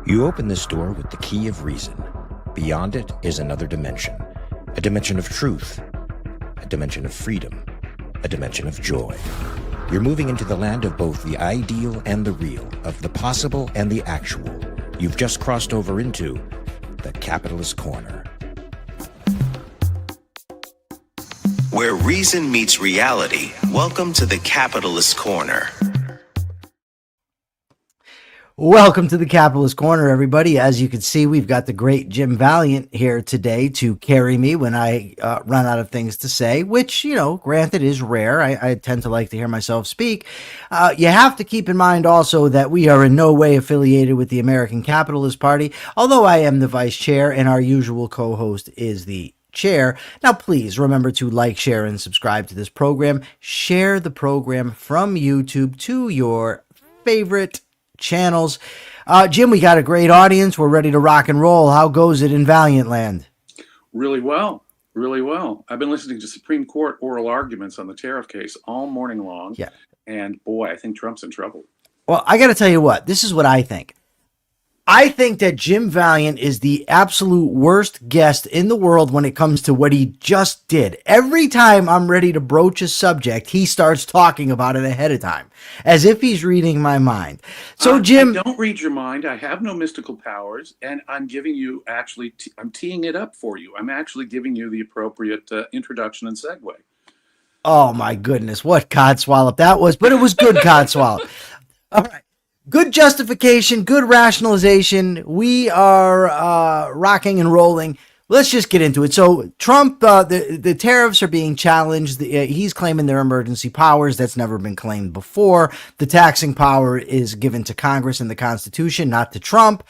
You open this door with the key of reason. Beyond it is another dimension, a dimension of truth, a dimension of freedom, a dimension of joy. You're moving into the land of both the ideal and the real, of the possible and the actual. You've just crossed over into the Capitalist Corner. Where reason meets reality, welcome to the Capitalist Corner. Welcome to the Capitalist Corner, everybody. As you can see, we've got the great Jim Valliant here today to carry me when I run out of things to say, which, granted is rare. I tend to like to hear myself speak. You have to keep in mind also that we are in no way affiliated with the American Capitalist Party, although I am the vice chair and our usual co-host is the chair. Now, please remember to like, share, and subscribe to this program. Share the program from YouTube to your favorite channels. Jim, we got a great audience. We're ready to rock and roll. How goes it in Valliant land? Really well. Really well. I've been listening to Supreme Court oral arguments on the tariff case all morning long. Yeah. And boy, I think Trump's in trouble. Well, I got to tell you what, this is what I think. I think that Jim Valliant is the absolute worst guest in the world when it comes to what he just did. Every time I'm ready to broach a subject, he starts talking about it ahead of time, as if he's reading my mind. So, Jim, I don't read your mind. I have no mystical powers, and I'm giving you I'm teeing it up for you. I'm actually giving you the appropriate introduction and segue. Oh my goodness, what codswallop that was, but it was good codswallop. All right. Good justification, good rationalization. We are rocking and rolling. Let's just get into it. So Trump, the tariffs are being challenged. He's claiming they're emergency powers. That's never been claimed before. The taxing power is given to Congress and the Constitution, not to Trump.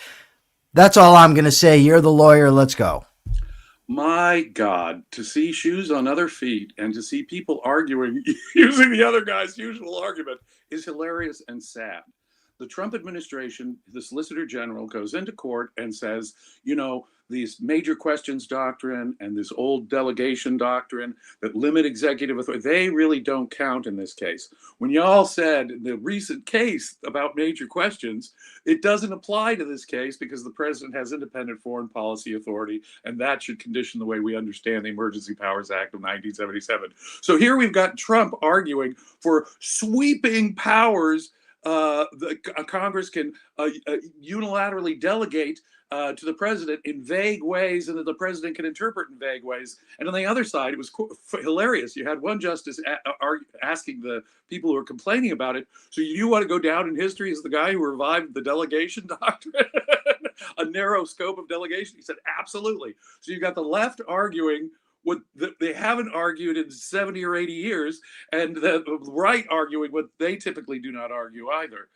That's all I'm going to say. You're the lawyer. Let's go. My God, to see shoes on other feet and to see people arguing using the other guy's usual argument is hilarious and sad. The Trump administration, the Solicitor General, goes into court and says, these major questions doctrine and this old delegation doctrine that limit executive authority, they really don't count in this case. When y'all said the recent case about major questions, it doesn't apply to this case because the president has independent foreign policy authority, and that should condition the way we understand the Emergency Powers Act of 1977. So here we've got Trump arguing for sweeping powers Congress can unilaterally delegate to the president in vague ways, and that the president can interpret in vague ways. And on the other side, it was hilarious. You had one justice asking the people who were complaining about it, so you want to go down in history as the guy who revived the delegation doctrine, a narrow scope of delegation? He said, absolutely. So you got the left arguing what they haven't argued in 70 or 80 years, and the right arguing what they typically do not argue either.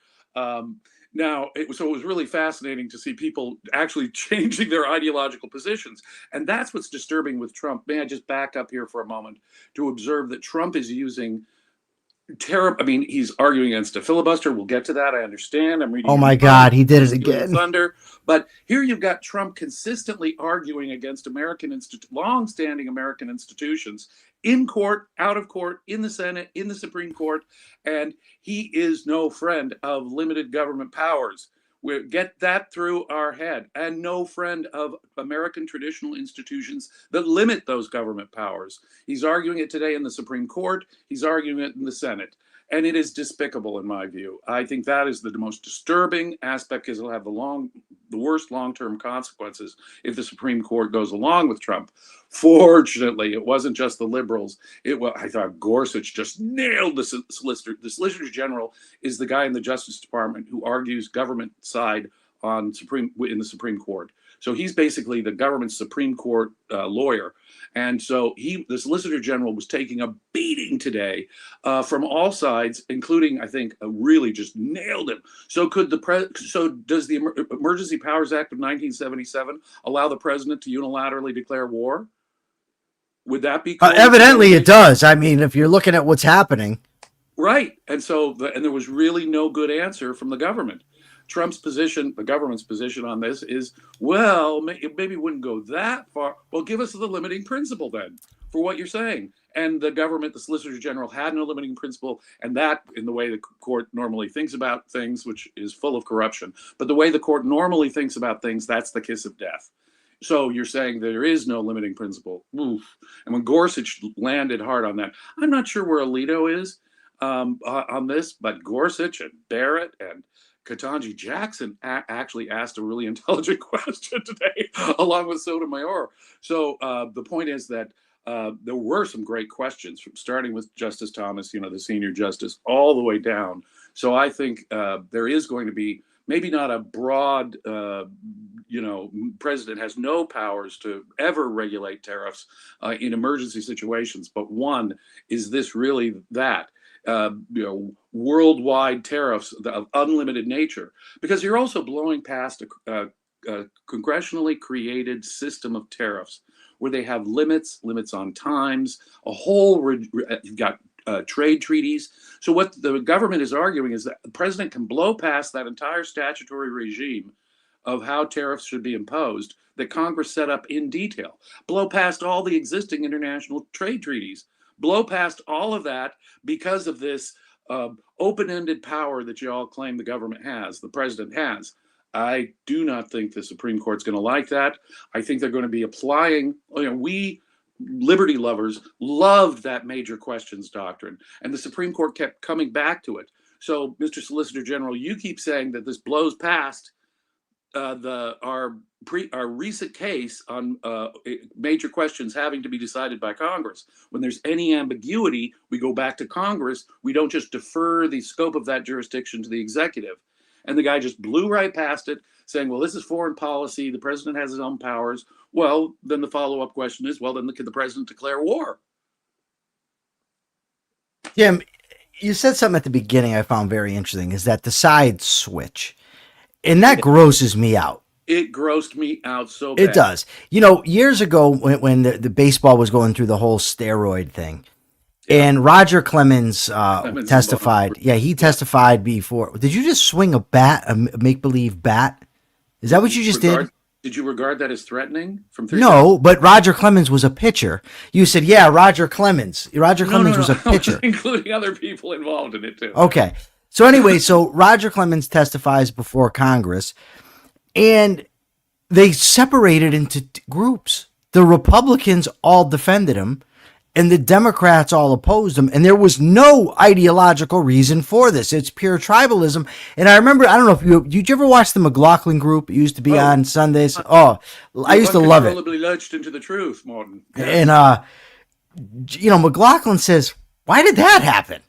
It was really fascinating to see people actually changing their ideological positions. And that's what's disturbing with Trump. May I just back up here for a moment to observe that Trump is using he's arguing against a filibuster. We'll get to that. I understand. I'm reading. Oh my God, he did it again. Thunder. But here you've got Trump consistently arguing against long-standing American institutions in court, out of court, in the Senate, in the Supreme Court, and he is no friend of limited government powers. We get that through our head, and no friend of American traditional institutions that limit those government powers. He's arguing it today in the Supreme Court. He's arguing it in the Senate. And it is despicable in my view. I think that is the most disturbing aspect, because it'll have the worst long-term consequences if the Supreme Court goes along with Trump. Fortunately, it wasn't just the liberals. I thought Gorsuch just nailed the solicitor. The Solicitor General is the guy in the Justice Department who argues government side in the Supreme Court. So he's basically the government's Supreme Court lawyer. And so the Solicitor General was taking a beating today from all sides, including, I think, really just nailed him. So does the Emergency Powers Act of 1977 allow the president to unilaterally declare war? Would that be? Evidently it does. I mean, if you're looking at what's happening. Right. And so there was really no good answer from the government. Trump's position, the government's position on this is, well, maybe wouldn't go that far. Well, give us the limiting principle then. for what you're saying. And the government, the Solicitor General, had no limiting principle, and that, in the way the court normally thinks about things, which is full of corruption, but the way the court normally thinks about things, that's the kiss of death. So you're saying there is no limiting principle. Oof. And when Gorsuch landed hard on that, I'm not sure where Alito is on this, but Gorsuch and Barrett and Ketanji Jackson actually asked a really intelligent question today, along with Sotomayor. So the point is that there were some great questions, from starting with Justice Thomas, the senior justice, all the way down. So I think there is going to be maybe not a broad, president has no powers to ever regulate tariffs in emergency situations. But one, is this really that? Worldwide tariffs of unlimited nature, because you're also blowing past a congressionally created system of tariffs where they have limits on times, a whole, you've got trade treaties. So what the government is arguing is that the president can blow past that entire statutory regime of how tariffs should be imposed that Congress set up in detail, blow past all the existing international trade treaties, blow past all of that because of this open-ended power that you all claim the government has, the president has. I do not think the Supreme Court's going to like that. I think they're going to be applying, we liberty lovers loved that major questions doctrine, and the Supreme Court kept coming back to it. So, Mr. Solicitor General, you keep saying that this blows past our recent case on major questions having to be decided by Congress. When there's any ambiguity, we go back to Congress. We don't just defer the scope of that jurisdiction to the executive. And the guy just blew right past it, saying, well, this is foreign policy. The president has his own powers. Well, then the follow-up question is, well, then can the president declare war? Jim, you said something at the beginning I found very interesting, is that the side switch. And that grosses me out. It grossed me out so bad. It does. Years ago when the baseball was going through the whole steroid thing, and Roger Clemens testified. Yeah, he testified before. Did you just swing a bat, a make-believe bat? Is that what you just did? Did you regard that as threatening? No, but Roger Clemens was a pitcher. You said, yeah, Roger Clemens. Roger Clemens was a pitcher. Including other people involved in it, too. Okay. So anyway, Roger Clemens testifies before Congress, and they separated into groups. The Republicans all defended him, and the Democrats all opposed him, and there was no ideological reason for this. It's pure tribalism. And I remember, I don't know if did you ever watch the McLaughlin Group? It used to be on Sundays. I used to love it. Uncontrollably lurched into the truth, Morton. Yeah. And McLaughlin says, "Why did that happen?"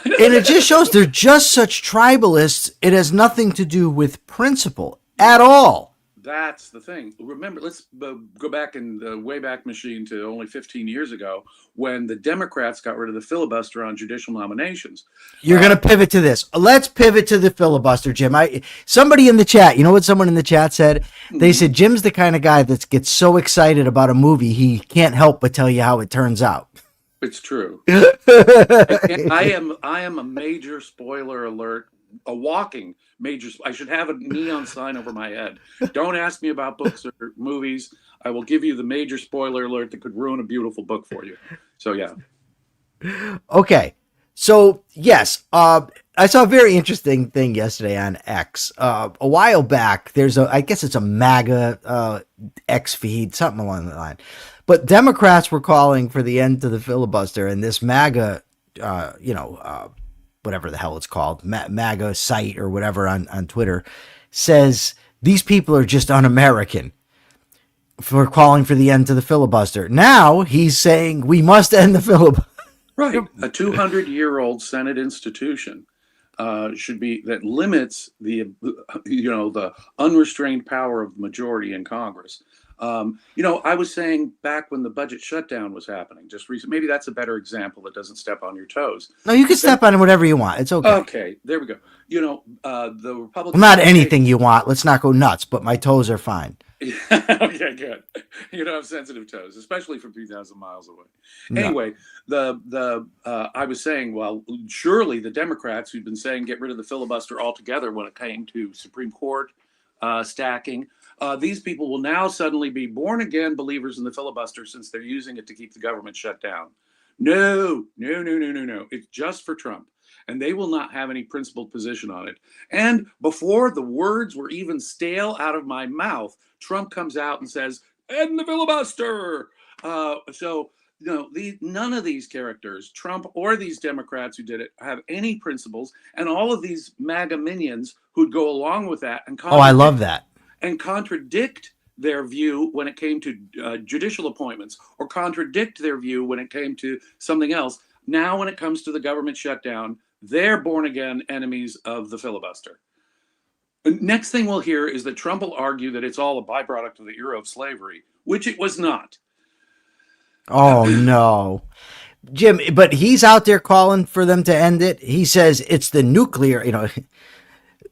And it just shows they're just such tribalists. It has nothing to do with principle at all. That's the thing. Remember, let's go back in the Wayback Machine to only 15 years ago when the Democrats got rid of the filibuster on judicial nominations. You're going to pivot to this. Let's pivot to the filibuster, Jim. Somebody in the chat, you know what someone in the chat said? They said, Jim's the kind of guy that gets so excited about a movie, he can't help but tell you how it turns out. It's true. I am a major spoiler alert, a walking major. I should have a neon sign over my head. Don't ask me about books or movies. I will give you the major spoiler alert that could ruin a beautiful book for you. So yeah. Okay. So yes, I saw a very interesting thing yesterday on X. A while back, I guess it's a MAGA X feed, something along the line. But Democrats were calling for the end to the filibuster, and this MAGA, whatever the hell it's called, MAGA site or whatever on Twitter, says these people are just un-American for calling for the end to the filibuster. Now he's saying we must end the filibuster. Right. A 200-year-old Senate institution should be that limits the unrestrained power of the majority in Congress. I was saying back when the budget shutdown was happening, just recently, maybe that's a better example that doesn't step on your toes. No, you can step on whatever you want. It's okay. Okay, there we go. The Republicans. Well, not anything you want. Let's not go nuts, but my toes are fine. Okay, good. You don't have sensitive toes, especially from 3,000 miles away. No. Anyway, I was saying, well, surely the Democrats who've been saying get rid of the filibuster altogether when it came to Supreme Court stacking. These people will now suddenly be born again believers in the filibuster since they're using it to keep the government shut down. No. It's just for Trump. And they will not have any principled position on it. And before the words were even stale out of my mouth, Trump comes out and says, "End the filibuster." None of these characters, Trump or these Democrats who did it, have any principles. And all of these MAGA minions who'd go along with that and I love that. And contradict their view when it came to judicial appointments, or contradict their view when it came to something else. Now, when it comes to the government shutdown, they're born again enemies of the filibuster. The next thing we'll hear is that Trump will argue that it's all a byproduct of the era of slavery, which it was not. Oh, no. Jim, but he's out there calling for them to end it. He says it's the nuclear,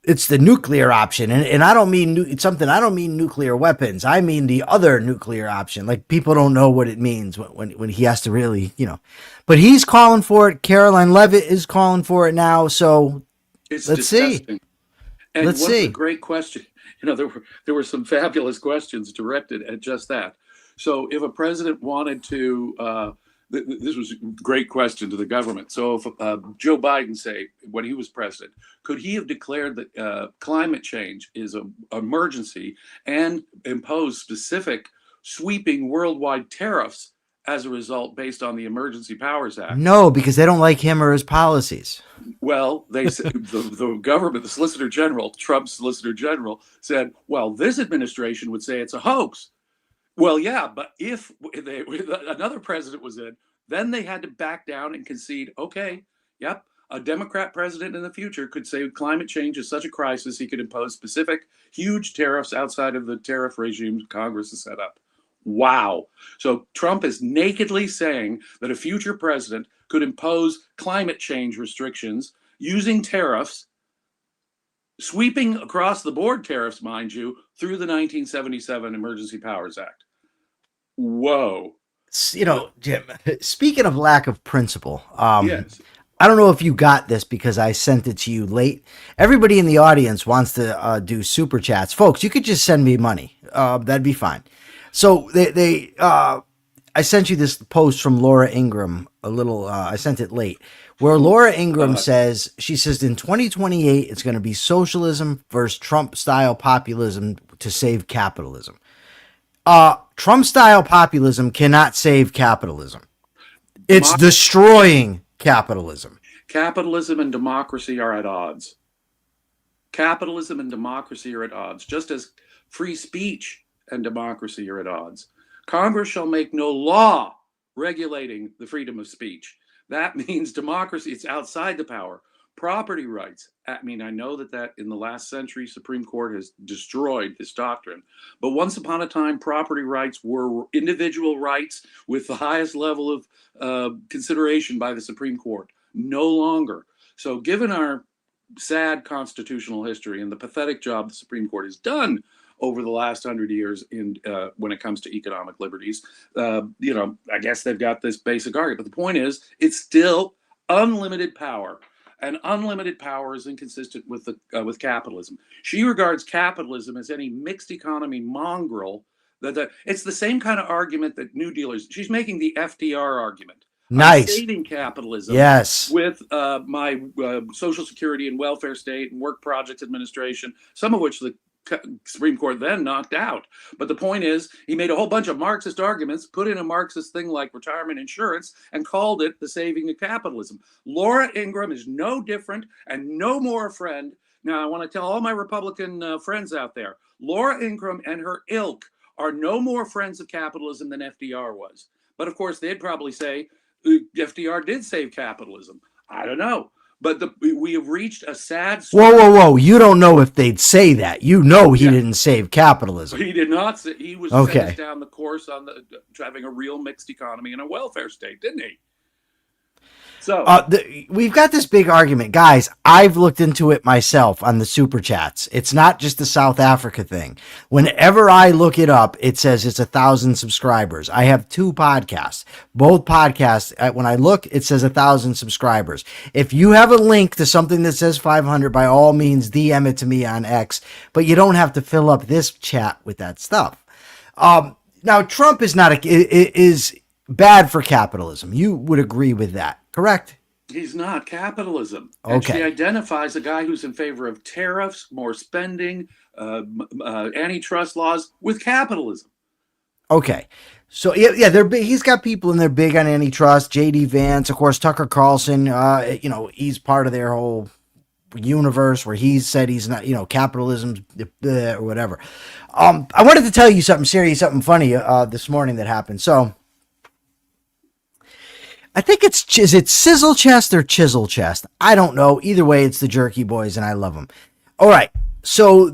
it's the nuclear option. And I don't mean I don't mean nuclear weapons. I mean the other nuclear option. Like, people don't know what it means when he has to really, but he's calling for it. Caroline Leavitt is calling for it now. So it's let's disgusting. see. And let's see. A great question. There were some fabulous questions directed at just that. So if a president wanted to, this was a great question to the government. So if Joe Biden, say, when he was president, could he have declared that climate change is an emergency and impose specific sweeping worldwide tariffs as a result based on the Emergency Powers Act? No, because they don't like him or his policies. Well, they said, the government, the Solicitor General, Trump's Solicitor General, said, well, this administration would say it's a hoax. Well, yeah, but if another president was in, then they had to back down and concede, okay, yep, a Democrat president in the future could say climate change is such a crisis, he could impose specific huge tariffs outside of the tariff regime Congress has set up. Wow. So Trump is nakedly saying that a future president could impose climate change restrictions using tariffs, sweeping across the board tariffs, mind you, through the 1977 Emergency Powers Act. Whoa. Jim, speaking of lack of principle, yes. I don't know if you got this because I sent it to you late. Everybody in the audience wants to do super chats. Folks, you could just send me money. That'd be fine. So I sent you this post from Laura Ingraham I sent it late, where Laura Ingraham says, in 2028, it's going to be socialism versus Trump-style populism to save capitalism. Trump-style populism cannot save capitalism. It's destroying capitalism. Capitalism and democracy are at odds. Capitalism and democracy are at odds, just as free speech and democracy are at odds. Congress shall make no law regulating the freedom of speech. That means democracy, it's outside the power. Property rights. I know that in the last century, Supreme Court has destroyed this doctrine. But once upon a time, property rights were individual rights with the highest level of consideration by the Supreme Court. No longer. So given our sad constitutional history and the pathetic job the Supreme Court has done over the last 100 years when it comes to economic liberties, I guess they've got this basic argument. But the point is, it's still unlimited power. And unlimited power is inconsistent with capitalism. She regards capitalism as any mixed economy mongrel. It's the same kind of argument that New Dealers. She's making the FDR argument. Nice. I'm saving capitalism. Yes. With my Social Security and welfare state and work projects administration, some of which the Supreme Court then knocked out. But the point is, he made a whole bunch of Marxist arguments, put in a Marxist thing like retirement insurance, and called it the saving of capitalism. Laura Ingraham is no different and no more a friend. Now, I want to tell all my Republican friends out there, Laura Ingraham and her ilk are no more friends of capitalism than FDR was. But of course, they'd probably say FDR did save capitalism. I don't know. But we have reached a sad... Whoa. You don't know if they'd say that. He didn't save capitalism. He did not say... He was sent us down the course on having a real mixed economy and a welfare state, didn't he? So we've got this big argument, guys. I've looked into it myself on the super chats. It's not just the South Africa thing. Whenever I look it up, it says it's 1,000 subscribers. I have 2 podcasts. Both podcasts, when I look, it says 1,000 subscribers. If you have a link to something that says 500, by all means, DM it to me on X. But you don't have to fill up this chat with that stuff. Now, Trump is is bad for capitalism. You would agree with that, correct? he's not capitalism. Okay. And she identifies a guy who's in favor of tariffs, more spending, antitrust laws with capitalism. Okay. So yeah, they're big. He's got people and they're big on antitrust. J.D. Vance, of course, Tucker Carlson. He's part of their whole universe where he said he's not, capitalism's or whatever. I wanted to tell you something serious, something funny this morning that happened. So I think is it Sizzle Chest or Chisel Chest? I don't know. Either way, it's the Jerky Boys, and I love them. All right. So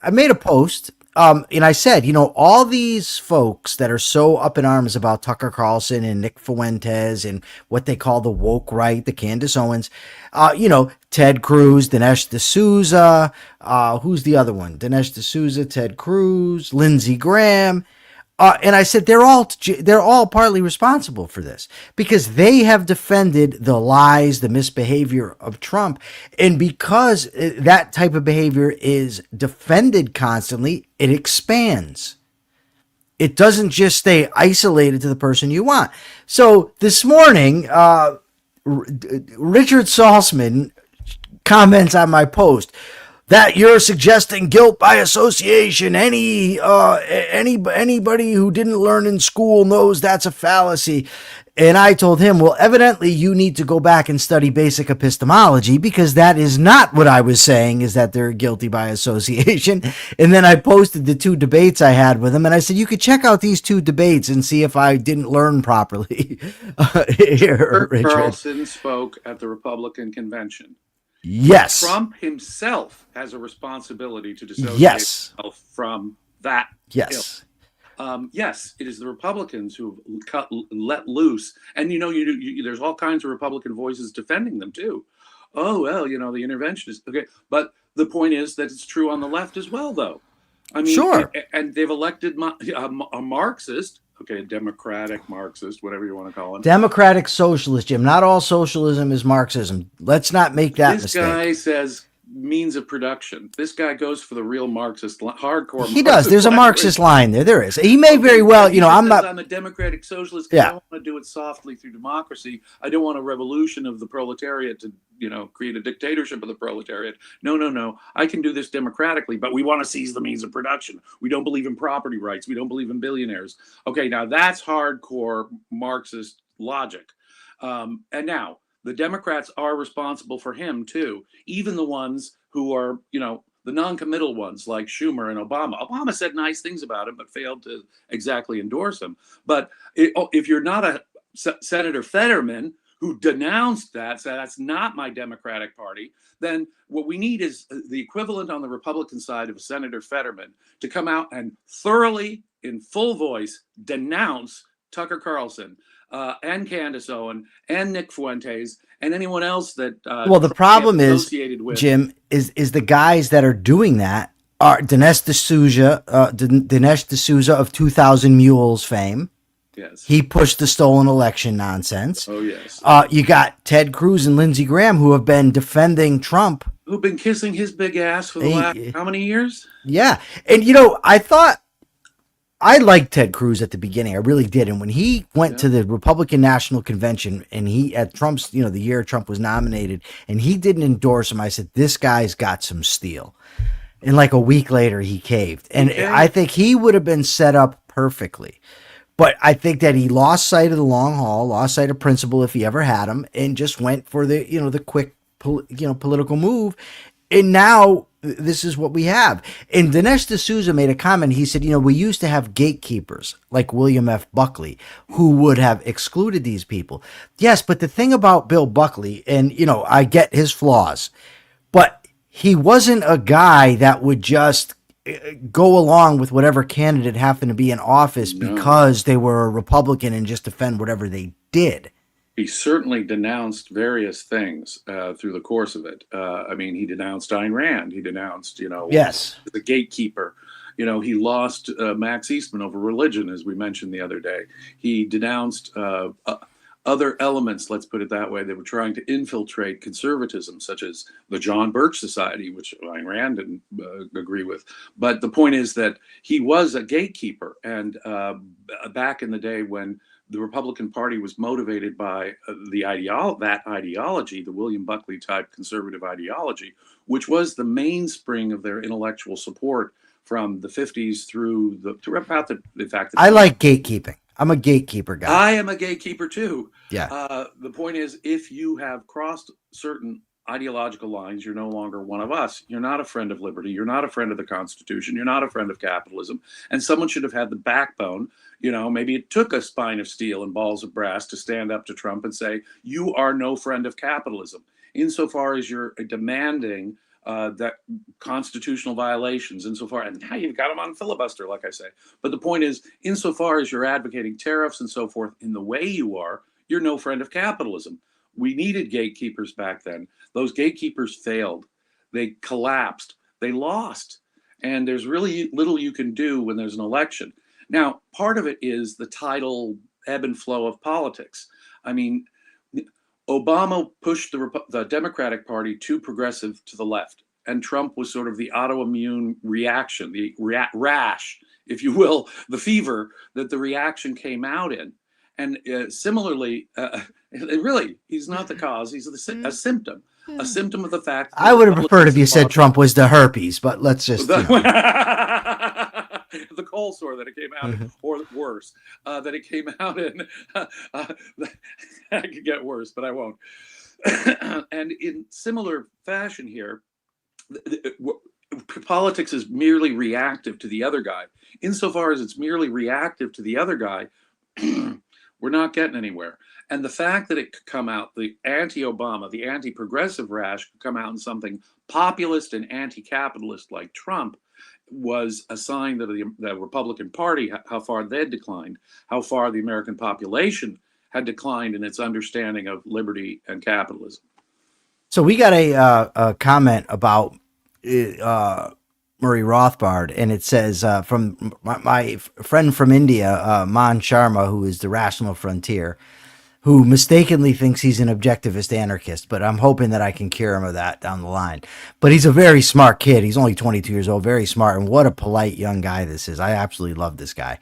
I made a post. And I said, all these folks that are so up in arms about Tucker Carlson and Nick Fuentes and what they call the woke right, the Candace Owens, Ted Cruz, Dinesh D'Souza, who's the other one? Dinesh D'Souza, Ted Cruz, Lindsey Graham. And I said, they're all partly responsible for this because they have defended the lies, the misbehavior of Trump. And because that type of behavior is defended constantly, it expands. It doesn't just stay isolated to the person you want. So this morning, Richard Salzman comments on my post that you're suggesting guilt by association. Anybody who didn't learn in school knows that's a fallacy. And I told him, well, evidently you need to go back and study basic epistemology because that is not what I was saying, is that they're guilty by association. And then I posted the 2 debates I had with him. And I said, you could check out these 2 debates and see if I didn't learn properly. Here, Richard. Carlson spoke at the Republican convention. Yes. Trump himself has a responsibility to dissociate himself from that. Yes. Yes, it is the Republicans who let loose. And, there's all kinds of Republican voices defending them, too. Oh, well, the interventionists. Okay. But the point is that it's true on the left as well, though. I mean, sure. And they've elected a Marxist. Okay, a democratic Marxist, whatever you want to call him. Democratic socialist, Jim. Not all socialism is Marxism. Let's not make that mistake. This guy says means of production. This guy goes for the real Marxist, hardcore. He does. There's a Marxist line there. There is. He may very well, I'm a democratic socialist because I don't want to do it softly through democracy. I don't want a revolution of the proletariat to, create a dictatorship of the proletariat. No. I can do this democratically, but we want to seize the means of production. We don't believe in property rights. We don't believe in billionaires. Okay, now that's hardcore Marxist logic. And now, the Democrats are responsible for him, too. Even the ones who are, the non-committal ones like Schumer and Obama. Obama said nice things about him, but failed to exactly endorse him. But if you're not a Senator Fetterman who denounced that, said that's not my Democratic Party, then what we need is the equivalent on the Republican side of Senator Fetterman to come out and thoroughly, in full voice, denounce Tucker Carlson. And Candace Owen and Nick Fuentes and anyone else that the problem is, with. Jim, is the guys that are doing that are Dinesh D'Souza of 2,000 Mules fame. Yes. He pushed the stolen election nonsense. Oh, yes. You got Ted Cruz and Lindsey Graham who have been defending Trump. Who've been kissing his big ass for the last how many years? Yeah. And, I thought I liked Ted Cruz at the beginning. I really did. And when he went to the Republican National Convention and he at Trump's, the year Trump was nominated, and he didn't endorse him, I said, this guy's got some steel. And like a week later, he caved. And I think he would have been set up perfectly. But I think that he lost sight of the long haul, lost sight of principle if he ever had him, and just went for the, the quick, political move. And now this is what we have. And Dinesh D'Souza made a comment. He said, we used to have gatekeepers like William F. Buckley who would have excluded these people. Yes, but the thing about Bill Buckley, and, I get his flaws, but he wasn't a guy that would just go along with whatever candidate happened to be in office because they were a Republican and just defend whatever they did. He certainly denounced various things through the course of it. I mean, he denounced Ayn Rand. He denounced, Yes. the gatekeeper. He lost Max Eastman over religion, as we mentioned the other day. He denounced other elements, let's put it that way, that were trying to infiltrate conservatism, such as the John Birch Society, which Ayn Rand didn't agree with. But the point is that he was a gatekeeper. And back in the day when the Republican Party was motivated by that ideology, the William Buckley type conservative ideology, which was the mainspring of their intellectual support from the 50s through to about the fact that I like gatekeeping. I'm a gatekeeper guy. I am a gatekeeper too. Yeah. The point is, if you have crossed certain ideological lines, you're no longer one of us. You're not a friend of liberty. You're not a friend of the Constitution. You're not a friend of capitalism. And someone should have had the backbone. Maybe it took a spine of steel and balls of brass to stand up to Trump and say, you are no friend of capitalism. Insofar as you're demanding that constitutional violations, insofar, and now you've got them on filibuster, like I say. But the point is, insofar as you're advocating tariffs and so forth in the way you are, you're no friend of capitalism. We needed gatekeepers back then. Those gatekeepers failed. They collapsed. They lost. And there's really little you can do when there's an election. Now, part of it is the tidal ebb and flow of politics. I mean, Obama pushed the Democratic Party too progressive to the left, and Trump was sort of the autoimmune reaction, the rash, if you will, the fever that the reaction came out in. And similarly, really, he's not the cause; he's a symptom of the fact. I would have preferred if you said Trump was the herpes, but let's just. The cold sore that it came out in, or worse, that it came out in. I could get worse, but I won't. And in similar fashion here, politics is merely reactive to the other guy. Insofar as it's merely reactive to the other guy, we're not getting anywhere. And the fact that it could come out, the anti-Obama, the anti-progressive rash could come out in something populist and anti-capitalist like Trump, was a sign that the Republican Party, how far they'd declined, how far the American population had declined in its understanding of liberty and capitalism. So we got a comment about Murray Rothbard, and it says from my friend from India, Man Sharma, who is the Rational Frontier, who mistakenly thinks he's an objectivist anarchist, but I'm hoping that I can cure him of that down the line. But he's a very smart kid. He's only 22 years old, very smart, and what a polite young guy this is. I absolutely love this guy.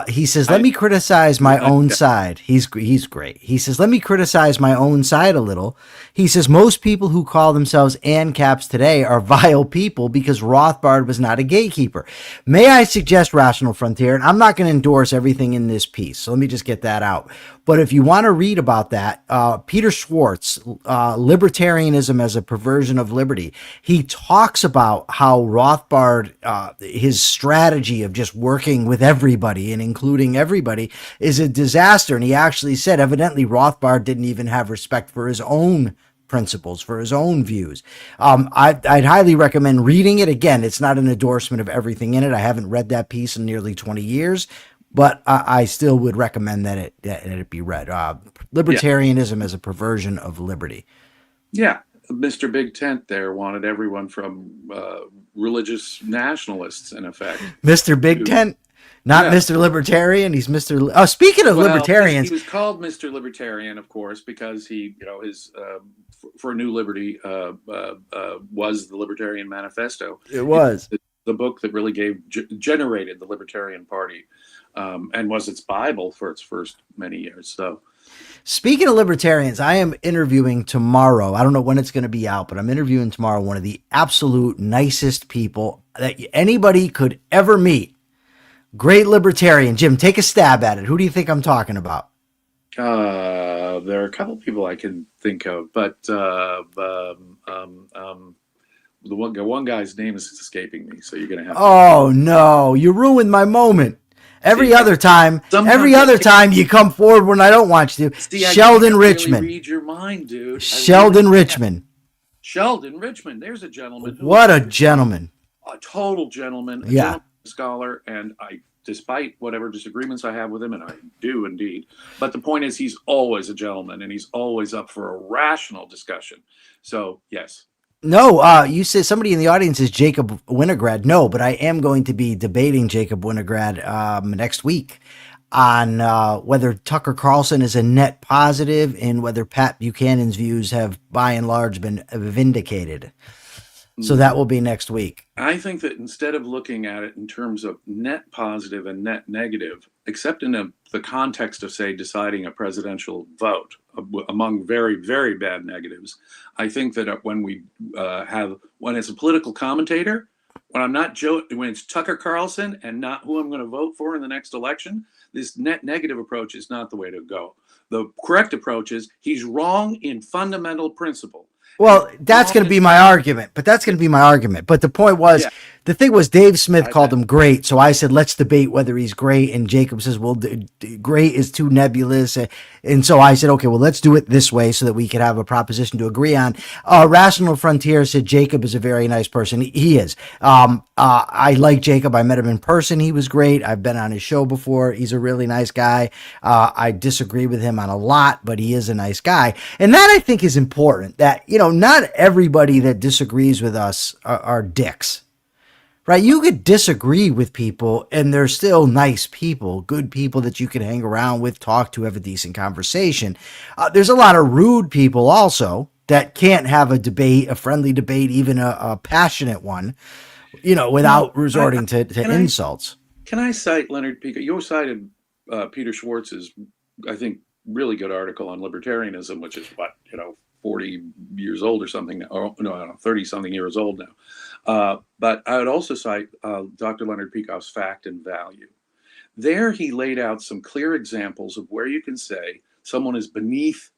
He says, let me criticize my own side. He's great. He says, let me criticize my own side a little. He says, most people who call themselves ANCAPs today are vile people because Rothbard was not a gatekeeper. May I suggest, Rational Frontier, and I'm not going to endorse everything in this piece, so let me just get that out. But if you want to read about that, Peter Schwartz, Libertarianism as a Perversion of Liberty, he talks about how Rothbard, his strategy of just working with everybody and including everybody is a disaster. And he actually said, evidently, Rothbard didn't even have respect for his own principles, for his own views. I'd highly recommend reading it. Again, it's not an endorsement of everything in it. I haven't read that piece in nearly 20 years. But I still would recommend that it be read. Libertarianism as a Perversion of Liberty. Yeah, Mr. Big Tent there wanted everyone from religious nationalists, in effect. Mr. Big Tent? Not Mr. Libertarian. He's Mr. Oh, speaking of libertarians. He was called Mr. Libertarian, of course, because he, his For a New Liberty was the Libertarian Manifesto. It was. The book that really generated the Libertarian Party. And was its Bible for its first many years. So, speaking of libertarians, I am interviewing tomorrow. I don't know when it's going to be out, but I'm interviewing tomorrow one of the absolute nicest people that anybody could ever meet. Great libertarian. Jim, take a stab at it. Who do you think I'm talking about? There are a couple people I can think of, but the one guy's name is escaping me. So you're going to have. Oh no! You ruined my moment. Every other time you come forward when I don't want you to. Sheldon Richman. Really read your mind, dude. Sheldon Richman. Sheldon Richman. There's a gentleman. What a gentleman. A total gentleman. A yeah. Gentleman scholar. And despite whatever disagreements I have with him, and I do indeed. But the point is, he's always a gentleman, and he's always up for a rational discussion. So, yes. No, you said somebody in the audience is Jacob Winograd. No, but I am going to be debating Jacob Winograd next week on whether Tucker Carlson is a net positive and whether Pat Buchanan's views have by and large been vindicated. So that will be next week. I think that instead of looking at it in terms of net positive and net negative, except in the context of, say, deciding a presidential vote among very, very bad negatives, I think that when it's a political commentator, when it's Tucker Carlson and not who I'm going to vote for in the next election, this net negative approach is not the way to go. The correct approach is he's wrong in fundamental principle. Well, that's going to be my argument, but the point was, the thing was, Dave Smith called him great. So I said, let's debate whether he's great. And Jacob says, well, great is too nebulous. And so I said, okay, well, let's do it this way so that we could have a proposition to agree on. Rational Frontier said Jacob is a very nice person. He is. I like Jacob. I met him in person. He was great. I've been on his show before. He's a really nice guy. I disagree with him on a lot, but he is a nice guy. And that, I think, is important, that, not everybody that disagrees with us are dicks. Right? You could disagree with people and they're still nice people, good people that you can hang around with, talk to, have a decent conversation. There's a lot of rude people also that can't have a debate, a friendly debate, even a passionate one, without resorting to insults. Can I cite Leonard Pico? You cited Peter Schwartz's, I think, really good article on libertarianism, which is 40 years old or something now, or no, I don't know, 30 something years old now. But I would also cite Dr. Leonard Peikoff's Fact and Value. There he laid out some clear examples of where you can say someone is beneath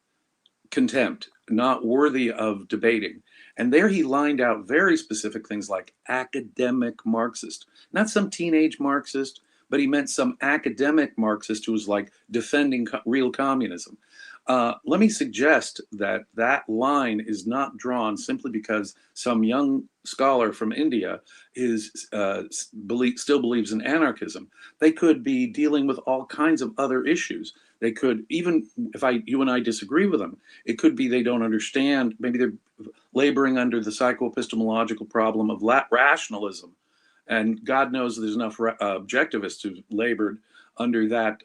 contempt, not worthy of debating. And there he lined out very specific things like academic Marxist, not some teenage Marxist, but he meant some academic Marxist who was like defending real communism. Let me suggest that line is not drawn simply because some young scholar from India still believes in anarchism. They could be dealing with all kinds of other issues. They could, even if you and I disagree with them, it could be they don't understand. Maybe they're laboring under the psychoepistemological problem of rationalism. And God knows there's enough objectivists who've labored under that,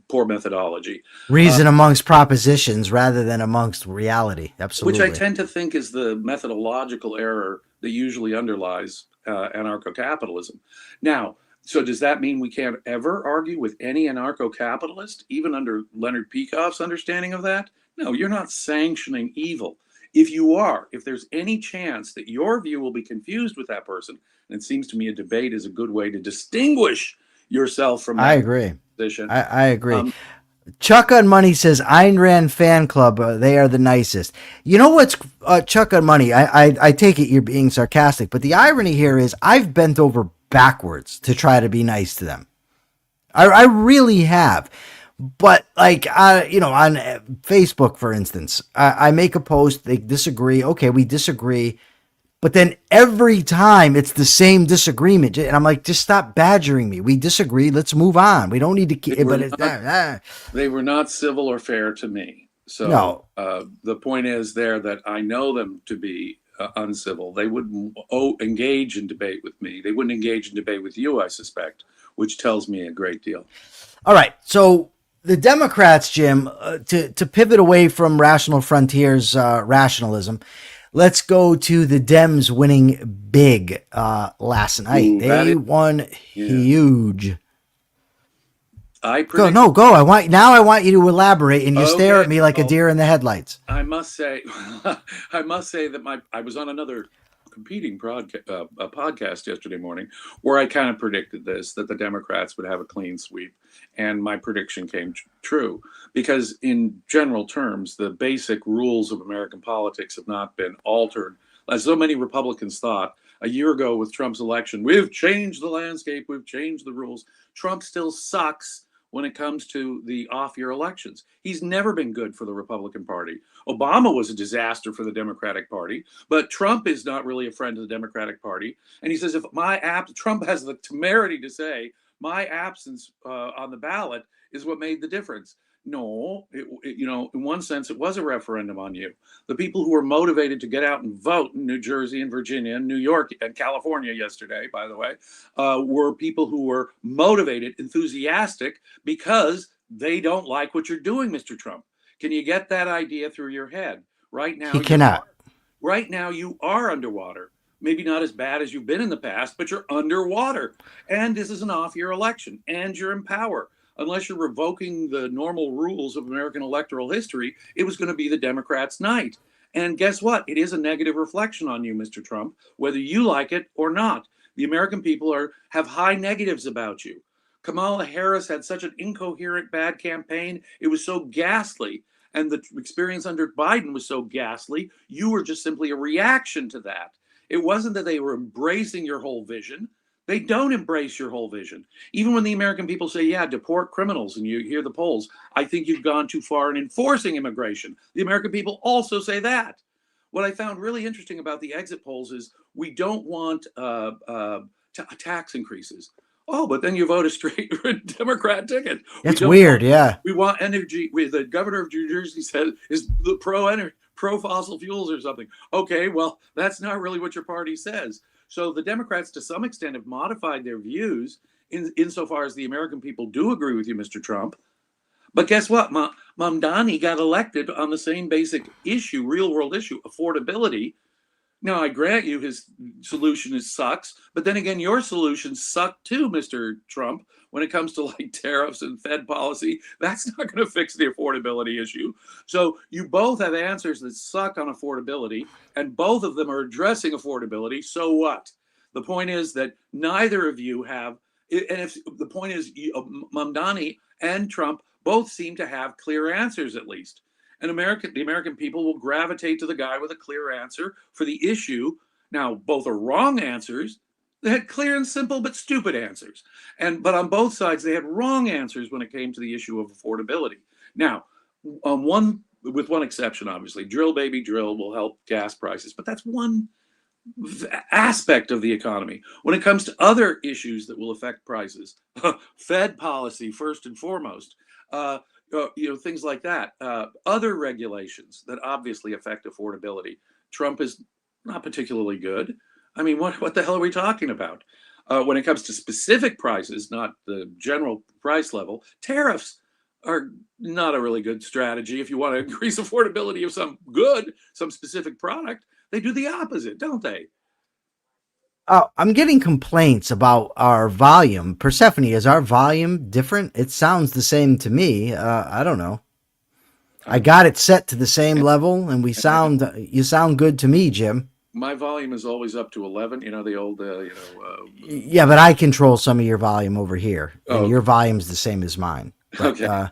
poor methodology. Reason amongst propositions rather than amongst reality. Absolutely. Which I tend to think is the methodological error that usually underlies anarcho-capitalism. Now, so does that mean we can't ever argue with any anarcho-capitalist, even under Leonard Peikoff's understanding of that? No, you're not sanctioning evil. If there's any chance that your view will be confused with that person, and it seems to me a debate is a good way to distinguish yourself from that I agree. position. I agree. Chuck on Money says Ayn Rand fan club, they are the nicest. You know what's Chuck on Money? I take it you're being sarcastic, but the irony here is I've bent over backwards to try to be nice to them. I really have. But on Facebook, for instance, I make a post, they disagree. Okay, we disagree. But then every time it's the same disagreement. And I'm like, just stop badgering me. We disagree. Let's move on. We don't need to keep it. They were not civil or fair to me. So no. The point is there that I know them to be uncivil. They wouldn't engage in debate with me. They wouldn't engage in debate with you, I suspect, which tells me a great deal. All right. So the Democrats, Jim, to pivot away from Rational Frontier's rationalism, let's go to the Dems winning big last night. They won huge. Go. I want you to elaborate, and you stare at me like a deer in the headlights. I must say that I was on another competing podcast yesterday morning where I kind of predicted that the Democrats would have a clean sweep, and my prediction came true, because in general terms, the basic rules of American politics have not been altered. As so many Republicans thought a year ago with Trump's election, we've changed the landscape, we've changed the rules. Trump still sucks when it comes to the off-year elections. He's never been good for the Republican Party. Obama was a disaster for the Democratic Party, but Trump is not really a friend of the Democratic Party. And he says, Trump has the temerity to say, my absence on the ballot is what made the difference. No, in one sense, it was a referendum on you. The people who were motivated to get out and vote in New Jersey and Virginia and New York and California yesterday, by the way, were people who were motivated, enthusiastic, because they don't like what you're doing, Mr. Trump. Can you get that idea through your head? Right now, he cannot. Right now, you are underwater. Maybe not as bad as you've been in the past, but you're underwater. And this is an off-year election, and you're in power. Unless you're revoking the normal rules of American electoral history, it was going to be the Democrats' night. And guess what? It is a negative reflection on you, Mr. Trump, whether you like it or not. The American people have high negatives about you. Kamala Harris had such an incoherent, bad campaign. It was so ghastly. And the experience under Biden was so ghastly. You were just simply a reaction to that. It wasn't that they were embracing your whole vision. They don't embrace your whole vision. Even when the American people say, yeah, deport criminals, and you hear the polls, I think you've gone too far in enforcing immigration. The American people also say that. What I found really interesting about the exit polls is we don't want tax increases. Oh, but then you vote a straight Democrat ticket. That's weird, yeah. We want energy. The governor of New Jersey said is the pro fossil fuels or something. Okay, well, that's not really what your party says. So the Democrats, to some extent, have modified their views insofar as the American people do agree with you, Mr. Trump. But guess what? Mamdani got elected on the same basic issue, real world issue, affordability. Now, I grant you his solution sucks, but then again, your solutions suck too, Mr. Trump, when it comes to like tariffs and Fed policy. That's not going to fix the affordability issue. So you both have answers that suck on affordability, and both of them are addressing affordability. So what? The point is that neither of you have, and if the point is Mamdani and Trump both seem to have clear answers at least. And the American people will gravitate to the guy with a clear answer for the issue. Now, both are wrong answers. They had clear and simple but stupid answers. But on both sides, they had wrong answers when it came to the issue of affordability. Now, with one exception, obviously, drill baby drill will help gas prices, but that's one aspect of the economy. When it comes to other issues that will affect prices, Fed policy first and foremost, things like that. Other regulations that obviously affect affordability. Trump is not particularly good. I mean, what the hell are we talking about? When it comes to specific prices, not the general price level, tariffs are not a really good strategy if you want to increase affordability of some specific product. They do the opposite, don't they? I'm getting complaints about our volume. Persephone, is our volume different? It sounds the same to me. I don't know. I got it set to the same level, and you sound good to me, Jim. My volume is always up to 11. You know, the old, Yeah, but I control some of your volume over here, and your volume's the same as mine. But, okay.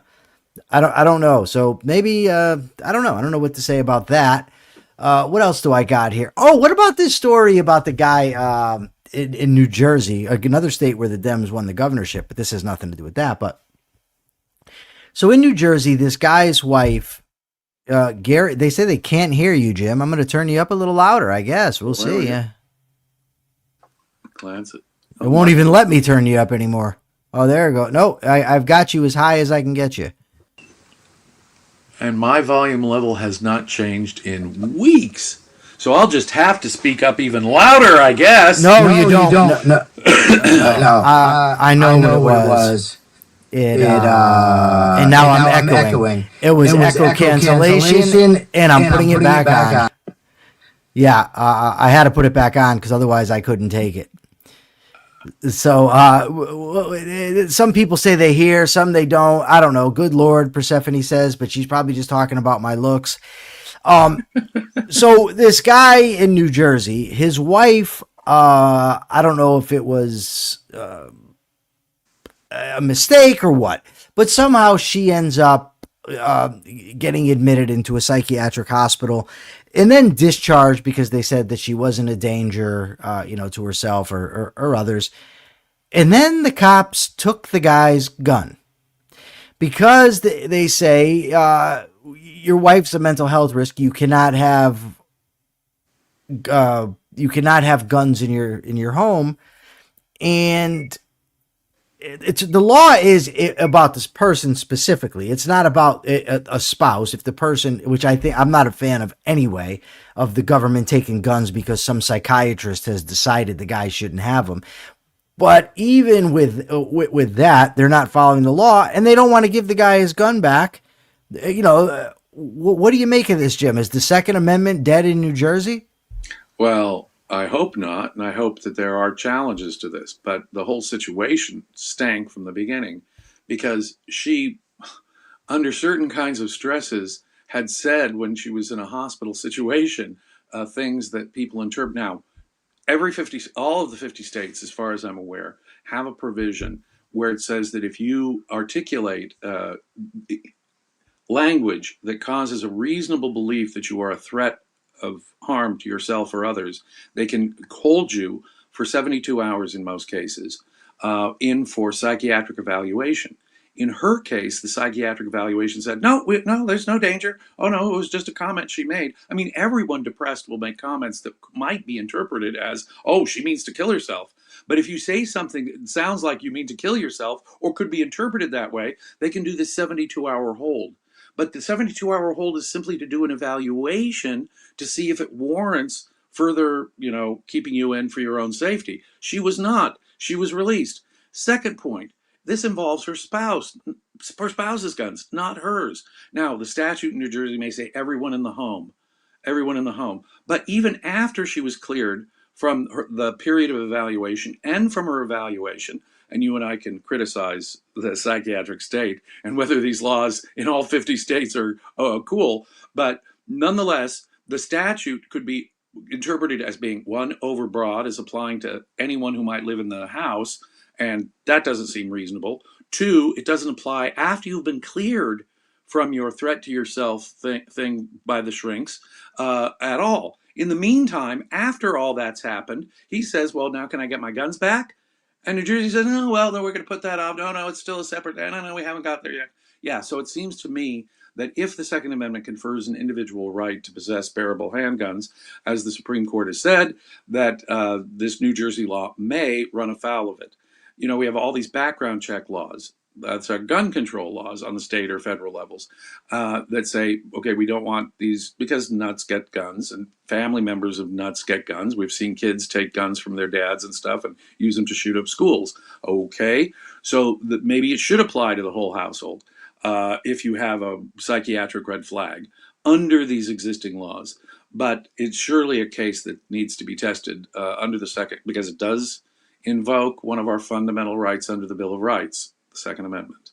I don't know. So maybe, I don't know. I don't know what to say about that. What else do I got here? Oh, what about this story about the guy in New Jersey, another state where the Dems won the governorship, but this has nothing to do with that. But so in New Jersey, this guy's wife, Gary, they say they can't hear you, Jim. I'm going to turn you up a little louder, I guess. We'll see. Yeah. Glance it. It won't even let me turn you up anymore. Oh, there you go. No, I've got you as high as I can get you. And my volume level has not changed in weeks. So I'll just have to speak up even louder, I guess. No, you don't. No. I know what it was. And now I'm echoing. It was echo cancellation, and I'm putting it back on. Yeah, I had to put it back on because otherwise I couldn't take it. So some people say they hear, some they don't. I don't know. Good Lord, Persephone says, but she's probably just talking about my looks. So this guy in New Jersey, his wife, I don't know if it was a mistake or what, but somehow she ends up getting admitted into a psychiatric hospital and then discharged because they said that she wasn't a danger, to herself or others. And then the cops took the guy's gun. because they say your wife's a mental health risk. You cannot have guns in your home, and it's the law is about this person specifically. It's not about a spouse. If the person, which I think I'm not a fan of anyway, of the government taking guns because some psychiatrist has decided the guy shouldn't have them. But even with that, they're not following the law, and they don't want to give the guy his gun back. What do you make of this, Jim? Is the Second Amendment dead in New Jersey? Well, I hope not, and I hope that there are challenges to this. But the whole situation stank from the beginning because she, under certain kinds of stresses, had said when she was in a hospital situation things that people interpret. Now, all of the 50 states, as far as I'm aware, have a provision where it says that if you articulate language that causes a reasonable belief that you are a threat of harm to yourself or others, they can hold you for 72 hours in most cases in for psychiatric evaluation. In her case, the psychiatric evaluation said, no, there's no danger. Oh, no, it was just a comment she made. I mean, everyone depressed will make comments that might be interpreted as, oh, she means to kill herself. But if you say something that sounds like you mean to kill yourself or could be interpreted that way, they can do the 72-hour hold. But the 72-hour hold is simply to do an evaluation to see if it warrants further, keeping you in for your own safety. She was not. She was released. Second point, this involves her spouse's guns, not hers. Now, the statute in New Jersey may say everyone in the home. But even after she was cleared from the period of evaluation and from her evaluation, and you and I can criticize the psychiatric state and whether these laws in all 50 states are cool, but nonetheless, the statute could be interpreted as being, one, overbroad, as applying to anyone who might live in the house, and that doesn't seem reasonable. Two, it doesn't apply after you've been cleared from your threat to yourself thing by the shrinks at all. In the meantime, after all that's happened, he says, well, now can I get my guns back? And New Jersey says, no, we're going to put that off. No, it's still a separate, no, we haven't got there yet. Yeah, so it seems to me that if the Second Amendment confers an individual right to possess bearable handguns, as the Supreme Court has said, that this New Jersey law may run afoul of it. We have all these background check laws. That's our gun control laws on the state or federal levels that say, okay, we don't want these because nuts get guns and family members of nuts get guns. We've seen kids take guns from their dads and stuff and use them to shoot up schools. Okay, so maybe it should apply to the whole household if you have a psychiatric red flag under these existing laws. But it's surely a case that needs to be tested under the second, because it does invoke one of our fundamental rights under the Bill of Rights, the Second Amendment.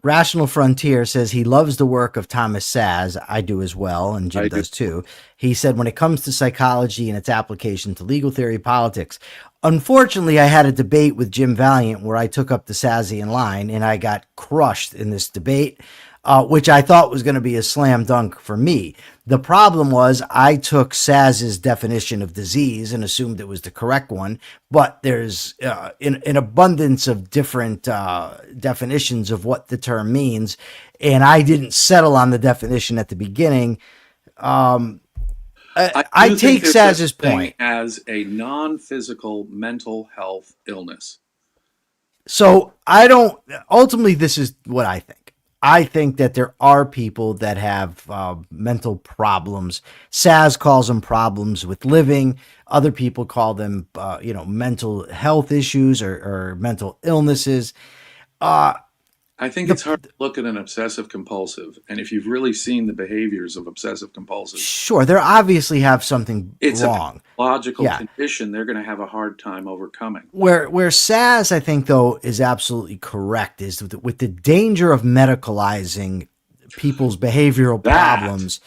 Rational Frontier says he loves the work of Thomas Saz. I do as well, and Jim does too. He said, when it comes to psychology and its application to legal theory, politics, unfortunately, I had a debate with Jim Valliant where I took up the Sazian line, and I got crushed in this debate, which I thought was going to be a slam dunk for me. The problem was I took Saz's definition of disease and assumed it was the correct one, but there's an abundance of different definitions of what the term means, and I didn't settle on the definition at the beginning. I take Saz's point as a non-physical mental health illness. So ultimately, this is what I think. I think that there are people that have mental problems. Saz calls them problems with living. Other people call them, mental health issues or mental illnesses. I think it's hard to look at an obsessive compulsive. And if you've really seen the behaviors of obsessive compulsive. Sure, they obviously have something wrong. It's a logical condition they're going to have a hard time overcoming. Where Saz, I think, though, is absolutely correct is with the danger of medicalizing people's behavioral problems.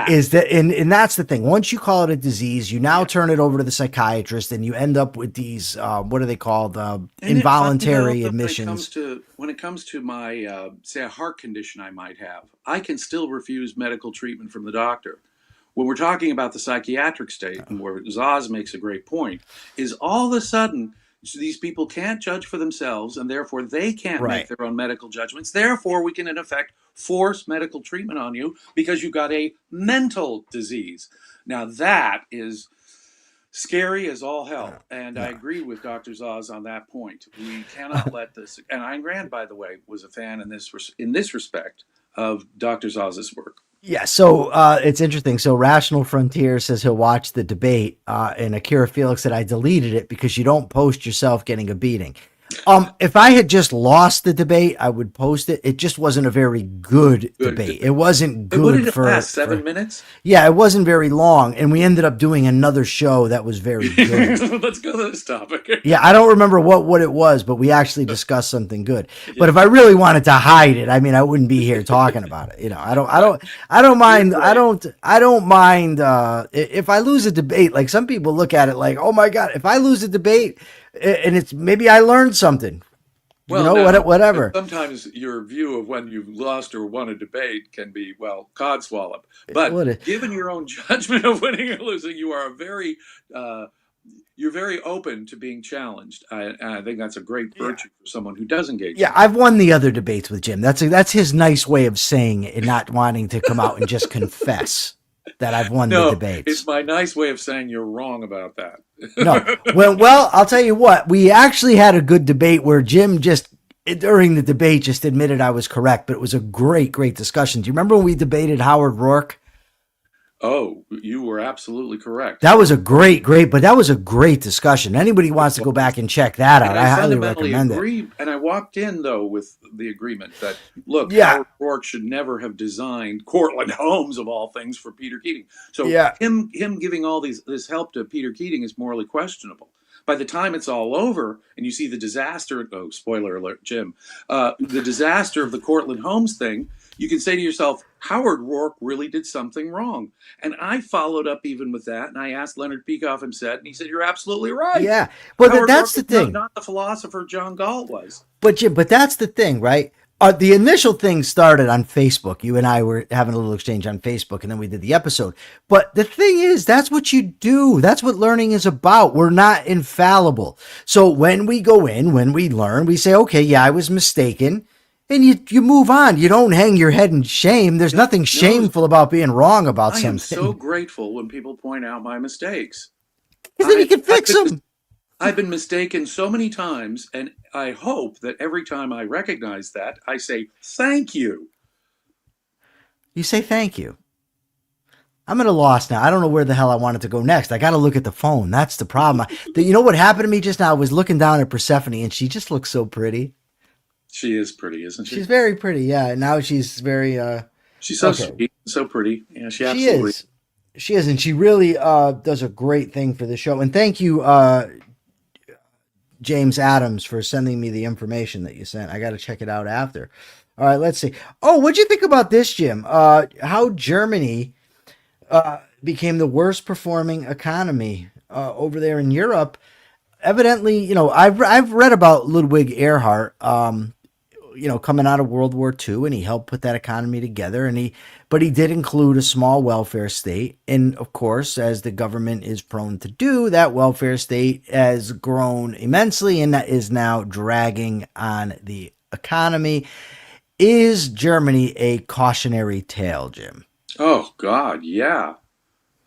Is that and that's the thing. Once you call it a disease, you now turn it over to the psychiatrist, and you end up with these what are they called? Involuntary admissions. When it comes to my say a heart condition I might have, I can still refuse medical treatment from the doctor. When we're talking about the psychiatric state, and where Zaz makes a great point, is all of a sudden So these people can't judge for themselves, and therefore they can't make Right. their own medical judgments. Therefore, we can, in effect, force medical treatment on you because you've got a mental disease. Now, that is scary as all hell. And I agree with Dr. Zaz on that point. We cannot let this. And Ayn Rand, by the way, was a fan in this respect of Dr. Zaz's work. Yeah, so it's interesting. So Rational Frontier says he'll watch the debate, and Akira Felix said I deleted it because you don't post yourself getting a beating. If I had just lost the debate, I would post it. It just wasn't a very good debate. It wasn't good. What did it last? 7 minutes? Yeah, it wasn't very long, and we ended up doing another show that was very good. Let's go to this topic. Yeah, I don't remember what it was, but we actually discussed something good. But if I really wanted to hide it, I mean, I wouldn't be here talking about it. You know, I don't mind. I don't mind if I lose a debate. Like some people look at it like, oh my God, if I lose a debate and it's maybe I learned something. Well, you know, now, whatever. Sometimes your view of when you've lost or won a debate can be, well, codswallop. But given your own judgment of winning or losing, you are you're very open to being challenged. I think that's a great virtue for someone who does engage. Yeah, I've won the other debates with Jim. That's his nice way of saying it and not wanting to come out and just confess that I've won the debates. It's my nice way of saying you're wrong about that. No. Well, I'll tell you what. We actually had a good debate where Jim just, during the debate, just admitted I was correct, but it was a great discussion. Do you remember when we debated Howard Roark? Oh, you were absolutely correct. That was a great discussion. Anybody wants to go back and check that out, I highly recommend it. And I walked in, though, with the agreement that, look, Howard Roark should never have designed Cortlandt Homes, of all things, for Peter Keating. So him giving all this help to Peter Keating is morally questionable. By the time it's all over and you see the disaster, oh, spoiler alert, Jim, the disaster of the Cortlandt Homes thing, you can say to yourself, Howard Roark really did something wrong. And I followed up even with that, and I asked Leonard Peikoff himself, and he said, you're absolutely right. Yeah, but that's Roark the thing. Not the philosopher John Galt was. But Jim, that's the thing, right? The initial thing started on Facebook. You and I were having a little exchange on Facebook, and then we did the episode. But the thing is, that's what you do. That's what learning is about. We're not infallible. So when we go in, when we learn, we say, okay, yeah, I was mistaken. And you move on. You don't hang your head in shame. There's nothing shameful about being wrong about something. I am so grateful when people point out my mistakes. Because then you can fix them. I've been mistaken so many times, and I hope that every time I recognize that, I say, thank you. You say thank you. I'm at a loss now. I don't know where the hell I wanted to go next. I got to look at the phone. That's the problem. You know what happened to me just now? I was looking down at Persephone, and she just looks so pretty. She is pretty, isn't she? She's very pretty, yeah. Now she's very... she's so sweet, so pretty. Yeah, she absolutely is. She is, and she really does a great thing for the show. And thank you, James Adams, for sending me the information that you sent. I got to check it out after. All right, let's see. Oh, what'd you think about this, Jim? How Germany became the worst performing economy over there in Europe. Evidently, you know, I've read about Ludwig Erhard, you know, coming out of World War II, and he helped put that economy together. But he did include a small welfare state. And of course, as the government is prone to do, that welfare state has grown immensely, and that is now dragging on the economy. Is Germany a cautionary tale, Jim? Oh, God, yeah.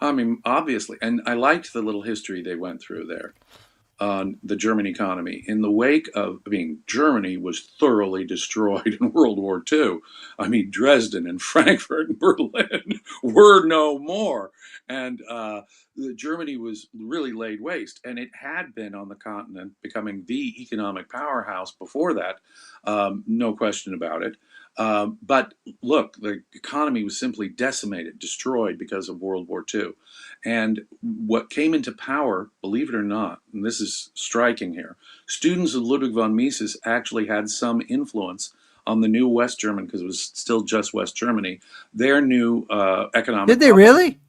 I mean, obviously. And I liked the little history they went through there on the German economy. In the wake of, Germany was thoroughly destroyed in World War II. I mean, Dresden and Frankfurt and Berlin were no more. And Germany was really laid waste. And it had been on the continent, becoming the economic powerhouse before that. No question about it. But look, the economy was simply decimated, destroyed because of World War II. And what came into power, believe it or not, and this is striking here, students of Ludwig von Mises actually had some influence on the new West German, because it was still just West Germany, their new economic... Did they really?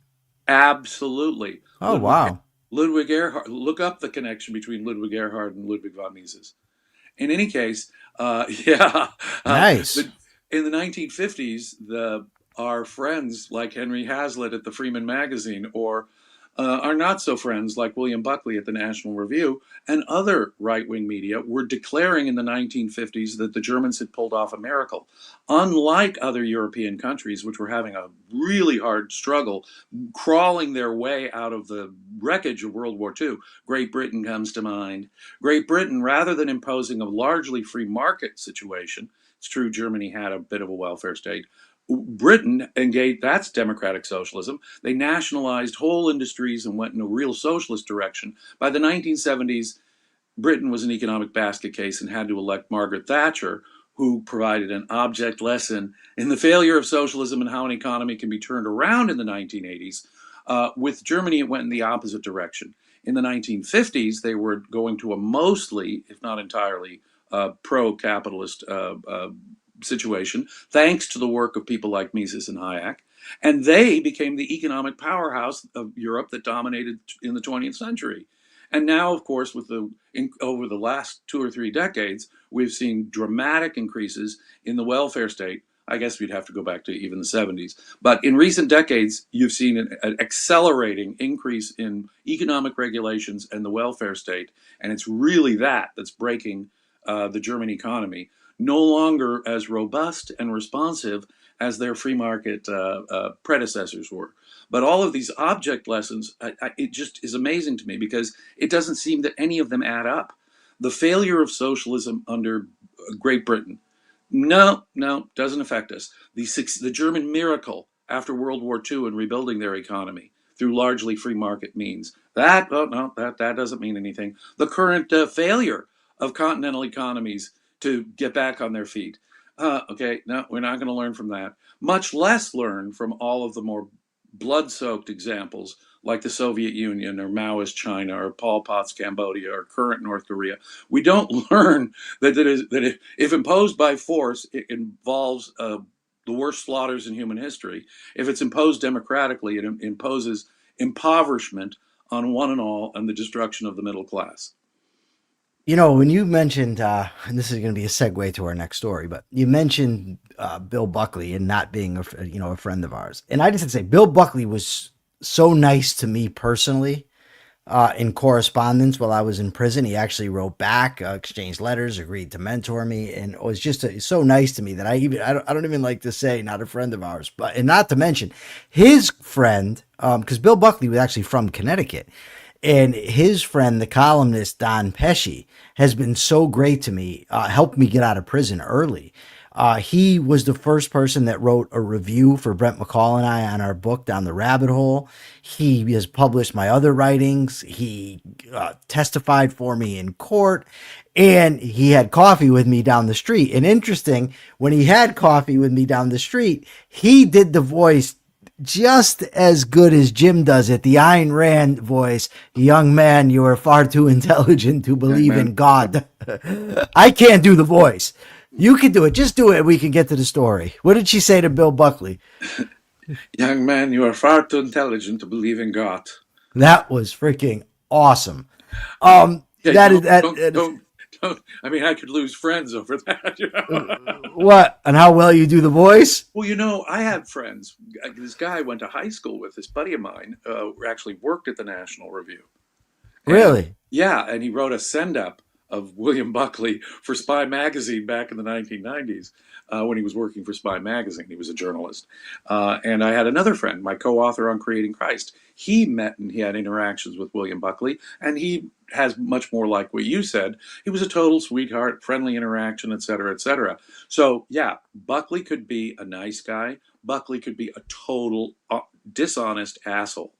Absolutely. Oh, wow. Ludwig Erhard, look up the connection between Ludwig Erhard and Ludwig von Mises. In any case, yeah. Nice. In the 1950s, our friends like Henry Hazlitt at the Freeman Magazine, or Our not so friends like William Buckley at the National Review and other right wing media were declaring in the 1950s that the Germans had pulled off a miracle. Unlike other European countries, which were having a really hard struggle crawling their way out of the wreckage of World War II, Great Britain comes to mind. Great Britain, rather than imposing a largely free market situation, it's true Germany had a bit of a welfare state, Britain engaged, that's democratic socialism. They nationalized whole industries and went in a real socialist direction. By the 1970s, Britain was an economic basket case and had to elect Margaret Thatcher, who provided an object lesson in the failure of socialism and how an economy can be turned around in the 1980s. With Germany, it went in the opposite direction. In the 1950s, they were going to a mostly, if not entirely, pro-capitalist situation, thanks to the work of people like Mises and Hayek. And they became the economic powerhouse of Europe that dominated in the 20th century. And now, of course, over the last 2 or 3 decades, we've seen dramatic increases in the welfare state. I guess we'd have to go back to even the 70s. But in recent decades, you've seen an accelerating increase in economic regulations and the welfare state. And it's really that's breaking the German economy, no longer as robust and responsive as their free market predecessors were. But all of these object lessons, it just is amazing to me because it doesn't seem that any of them add up. The failure of socialism under Great Britain, no, doesn't affect us. The German miracle after World War II in rebuilding their economy through largely free market means, that doesn't mean anything. The current failure of continental economies to get back on their feet. Okay, no, we're not going to learn from that. Much less learn from all of the more blood-soaked examples like the Soviet Union or Maoist China or Pol Pot's Cambodia or current North Korea. We don't learn that if imposed by force, it involves the worst slaughters in human history. If it's imposed democratically, it imposes impoverishment on one and all and the destruction of the middle class. You know, when you mentioned, and this is going to be a segue to our next story, but you mentioned Bill Buckley and not being a friend of ours, and I just have to say, Bill Buckley was so nice to me personally in correspondence while I was in prison. He actually wrote back, exchanged letters, agreed to mentor me, and it was just so nice to me that I don't even like to say not a friend of ours, and not to mention his friend, because Bill Buckley was actually from Connecticut. And his friend, the columnist Don Pesci, has been so great to me, helped me get out of prison early. He was the first person that wrote a review for Brent McCall and I on our book, Down the Rabbit Hole. He has published my other writings. He testified for me in court. And he had coffee with me down the street. And interesting, when he had coffee with me down the street, he did the voice just as good as Jim does it, the Ayn Rand voice. Young man, you are far too intelligent to believe in God. I can't do the voice. You can do it. Just do it. We can get to the story. What did she say to Bill Buckley? Young man, you are far too intelligent to believe in God. That was freaking awesome. Don't. I mean, I could lose friends over that. You know? What? And how well you do the voice? Well, I have friends. This guy I went to high school with, this buddy of mine, actually worked at the National Review. Really? Yeah, and he wrote a send-up of William Buckley for Spy Magazine back in the 1990s when he was working for Spy Magazine. He was a journalist. And I had another friend, my co-author on Creating Christ. He met and he had interactions with William Buckley, and he has much more like what you said. He was a total sweetheart, friendly interaction, et cetera, et cetera. So, yeah, Buckley could be a nice guy. Buckley could be a total dishonest asshole.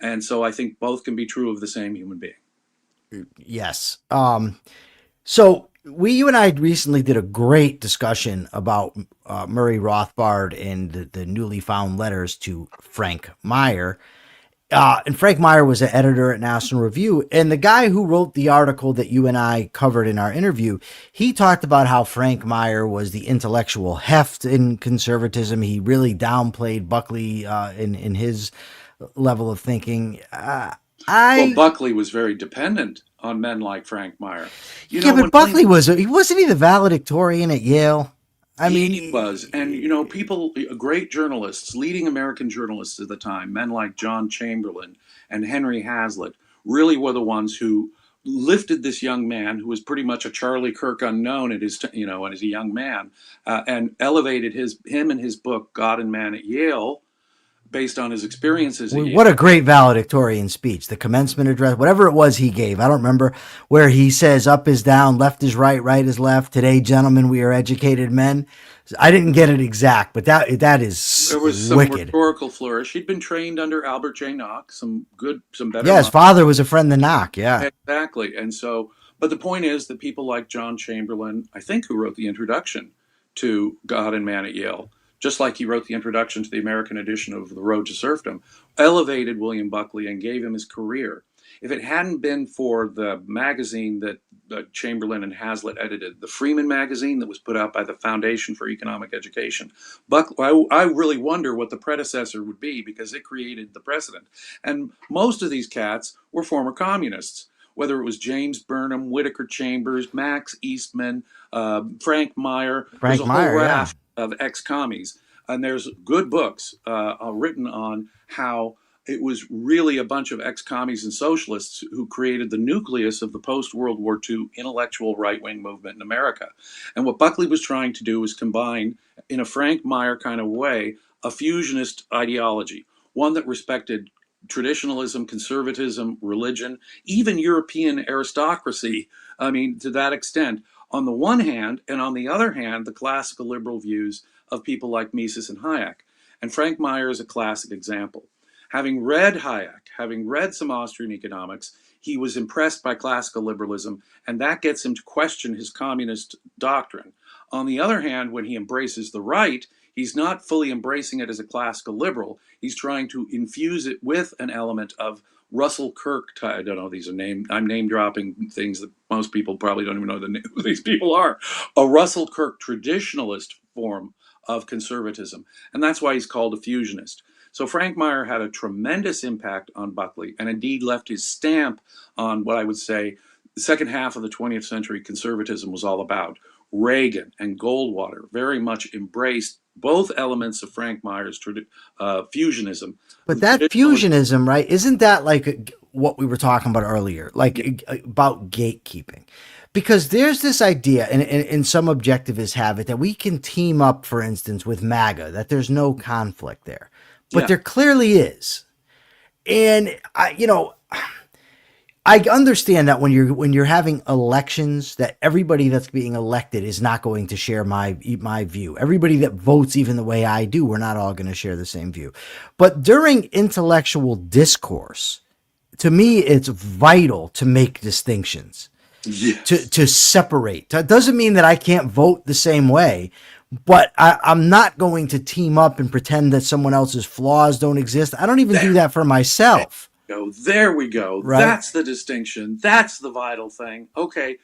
And so I think both can be true of the same human being. Yes. So you and I recently did a great discussion about Murray Rothbard and the newly found letters to Frank Meyer. And Frank Meyer was an editor at National Review. And the guy who wrote the article that you and I covered in our interview, he talked about how Frank Meyer was the intellectual heft in conservatism. He really downplayed Buckley in his level of thinking. Well, Buckley was very dependent on men like Frank Meyer. But Buckley wasn't he the valedictorian at Yale? I mean, He was. And, people, great journalists, leading American journalists at the time, men like John Chamberlain and Henry Hazlitt, really were the ones who lifted this young man who was pretty much a Charlie Kirk unknown at his, as a young man, and elevated him and his book, God and Man at Yale, based on his experiences at Yale. what a great valedictorian speech, the commencement address, whatever it was he gave. I don't remember, where he says up is down, left is right, right is left. Today, gentlemen, we are educated men. I didn't get it exact, but that is There was some wicked. rhetorical flourish. He'd been trained under Albert J. Nock, some better. Yeah, his father was a friend of Knock. Yeah, exactly. And so, but the point is that people like John Chamberlain, I think, who wrote the introduction to God and Man at Yale, just like he wrote the introduction to the American edition of The Road to Serfdom, elevated William Buckley and gave him his career. If it hadn't been for the magazine that Chamberlain and Hazlitt edited, the Freeman magazine that was put out by the Foundation for Economic Education, I really wonder what the predecessor would be, because it created the precedent. And most of these cats were former communists, whether it was James Burnham, Whittaker Chambers, Max Eastman, Frank Meyer. There's a whole raft of ex-commies. And there's good books written on how it was really a bunch of ex-commies and socialists who created the nucleus of the post-World War II intellectual right-wing movement in America. And what Buckley was trying to do was combine, in a Frank Meyer kind of way, a fusionist ideology, one that respected traditionalism, conservatism, religion, even European aristocracy, to that extent, on the one hand, and on the other hand, the classical liberal views of people like Mises and Hayek. And Frank Meyer is a classic example. Having read Hayek, having read some Austrian economics, he was impressed by classical liberalism, and that gets him to question his communist doctrine. On the other hand, when he embraces the right, he's not fully embracing it as a classical liberal. He's trying to infuse it with an element of Russell Kirk. I don't know, I'm name dropping things that most people probably don't even know who these people are. A Russell Kirk traditionalist form of conservatism. And that's why he's called a fusionist. So Frank Meyer had a tremendous impact on Buckley, and indeed left his stamp on what I would say the second half of the 20th century conservatism was all about. Reagan and Goldwater very much embraced both elements of Frank Meyer's fusionism. But that fusionism, right, isn't that like what we were talking about earlier, like about gatekeeping? Because there's this idea, and some objectivists have it, that we can team up, for instance, with MAGA, that there's no conflict there. But there clearly is. And I understand that when you're having elections, that everybody that's being elected is not going to share my view. Everybody that votes even the way I do, we're not all going to share the same view. But during intellectual discourse, to me, it's vital to make distinctions. Yes. To separate. That doesn't mean that I can't vote the same way, but I'm not going to team up and pretend that someone else's flaws don't exist. I don't even do that for myself. There we go. Right? That's the distinction. That's the vital thing. Okay,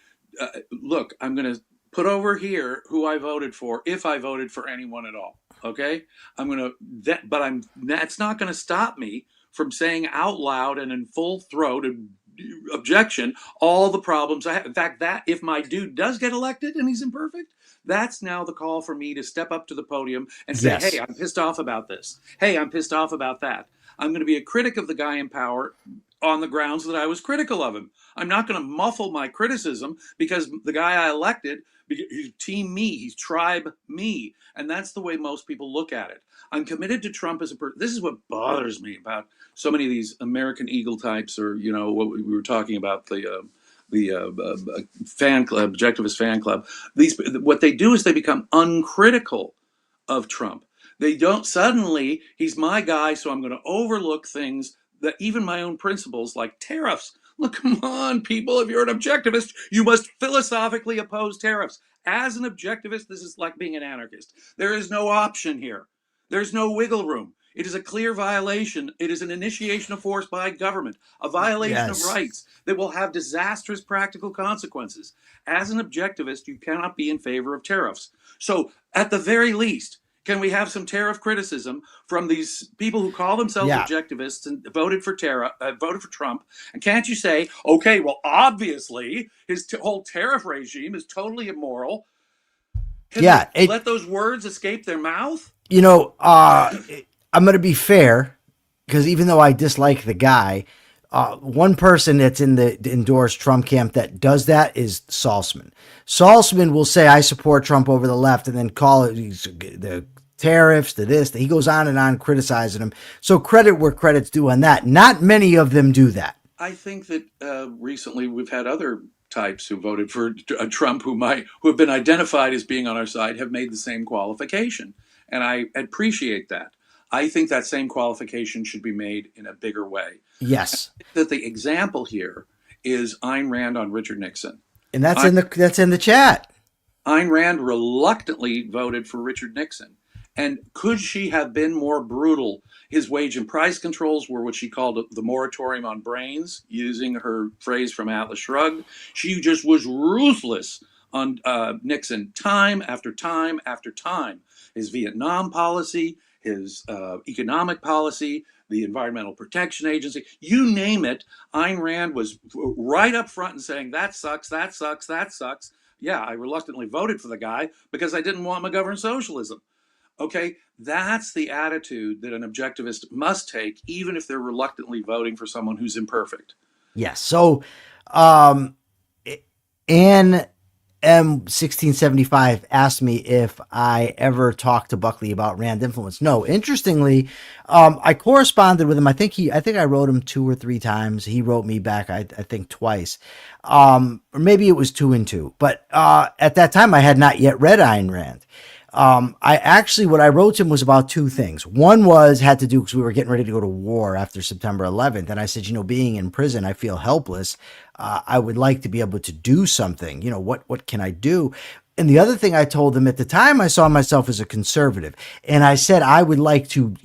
look, I'm going to put over here who I voted for, if I voted for anyone at all. Okay, that's not going to stop me from saying out loud and in full throat and objection all the problems I have. In fact, that if my dude does get elected and he's imperfect, that's now the call for me to step up to the podium and say, yes, hey, I'm pissed off about this. Hey, I'm pissed off about that. I'm going to be a critic of the guy in power on the grounds that I was critical of him. I'm not going to muffle my criticism because the guy I elected, he's team me, he's tribe me. And that's the way most people look at it. I'm committed to Trump as a person. This is what bothers me about so many of these American Eagle types, or, what we were talking about, the fan club, Objectivist fan club. What they do is they become uncritical of Trump. They don't suddenly, he's my guy, so I'm going to overlook things that even my own principles like tariffs. Look, come on, people, if you're an objectivist, you must philosophically oppose tariffs. As an objectivist, this is like being an anarchist. There is no option here. There's no wiggle room. It is a clear violation. It is an initiation of force by government, a violation of rights that will have disastrous practical consequences. As an objectivist, you cannot be in favor of tariffs. So at the very least, can we have some tariff criticism from these people who call themselves objectivists and voted for Trump? And can't you say, okay, well, obviously his whole tariff regime is totally immoral. Can Yeah, they let those words escape their mouth? I'm going to be fair because even though I dislike the guy, one person that's in the endorsed Trump camp that does that is Salzman. Salzman will say, I support Trump over the left, and then call it the tariffs, to this. He goes on and on criticizing him. So credit where credit's due on that. Not many of them do that. I think that recently we've had other types who voted for Trump who have been identified as being on our side have made the same qualification, and I appreciate that. I think that same qualification should be made in a bigger way. Yes, that the example here is Ayn Rand on Richard Nixon, and that's in the chat. Ayn Rand reluctantly voted for Richard Nixon, and could she have been more brutal? His wage and price controls were what she called the moratorium on brains, using her phrase from Atlas Shrugged. She just was ruthless on Nixon time after time after time. His Vietnam policy, his economic policy, the Environmental Protection Agency, you name it, Ayn Rand was right up front and saying, that sucks, that sucks, that sucks. Yeah, I reluctantly voted for the guy because I didn't want McGovern socialism. Okay, that's the attitude that an objectivist must take, even if they're reluctantly voting for someone who's imperfect. Yes. So, Anne M1675 asked me if I ever talked to Buckley about Rand influence. No. Interestingly, I corresponded with him. I think I wrote him 2 or 3 times. He wrote me back, I think twice. Or maybe it was 2 and 2. But at that time, I had not yet read Ayn Rand. What I wrote to him was about 2 things. One had to do because we were getting ready to go to war after September 11th. And I said, being in prison, I feel helpless. I would like to be able to do something. What can I do? And the other thing I told him at the time, I saw myself as a conservative. And I said, I would like to,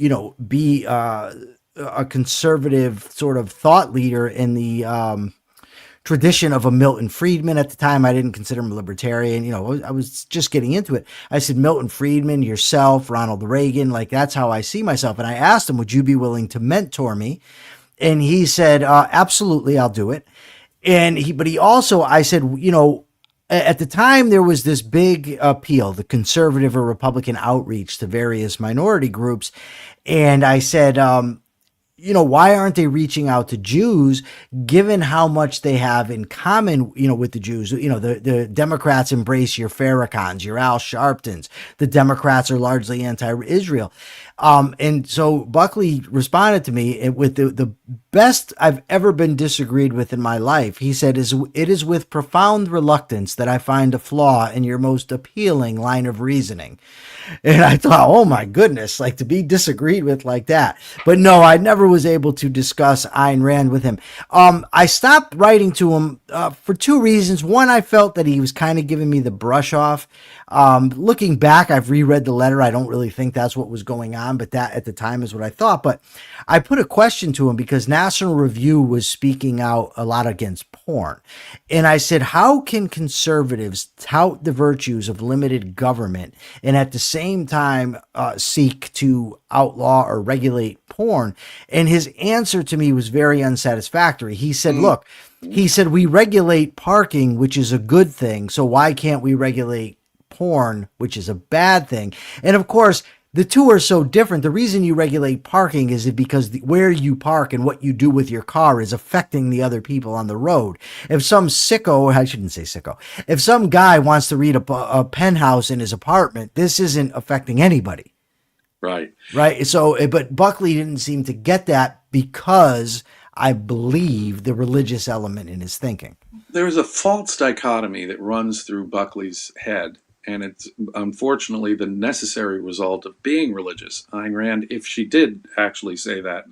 be a conservative sort of thought leader in the, tradition of a Milton Friedman. At the time, I didn't consider him a libertarian. I was just getting into it. I said, Milton Friedman, yourself, Ronald Reagan, that's how I see myself. And I asked him, would you be willing to mentor me? And he said, absolutely, I'll do it. But he also, I said, at the time there was this big appeal, the conservative or Republican outreach to various minority groups. And I said, why aren't they reaching out to Jews, given how much they have in common, with the Jews? The Democrats embrace your Farrakhan's, your Al Sharptons. The Democrats are largely anti-Israel. And so Buckley responded to me with the best I've ever been disagreed with in my life. He said, it is with profound reluctance that I find a flaw in your most appealing line of reasoning. And I thought, oh my goodness, to be disagreed with like that. But no, I never was able to discuss Ayn Rand with him. I stopped writing to him for 2 reasons. One, I felt that he was kind of giving me the brush off. Looking back, I've reread the letter. I don't really think that's what was going on, but that at the time is what I thought. But I put a question to him because National Review was speaking out a lot against porn. And I said, how can conservatives tout the virtues of limited government and at the same time seek to outlaw or regulate porn? And his answer to me was very unsatisfactory. He said, look, we regulate parking, which is a good thing. So why can't we regulate porn, which is a bad thing? And of course, the two are so different. The reason you regulate parking is because where you park and what you do with your car is affecting the other people on the road. If some sicko, I shouldn't say sicko, if some guy wants to read a penthouse in his apartment, this isn't affecting anybody. Right. So, but Buckley didn't seem to get that because I believe the religious element in his thinking. There's a false dichotomy that runs through Buckley's head. And it's unfortunately the necessary result of being religious. Ayn Rand, if she did actually say that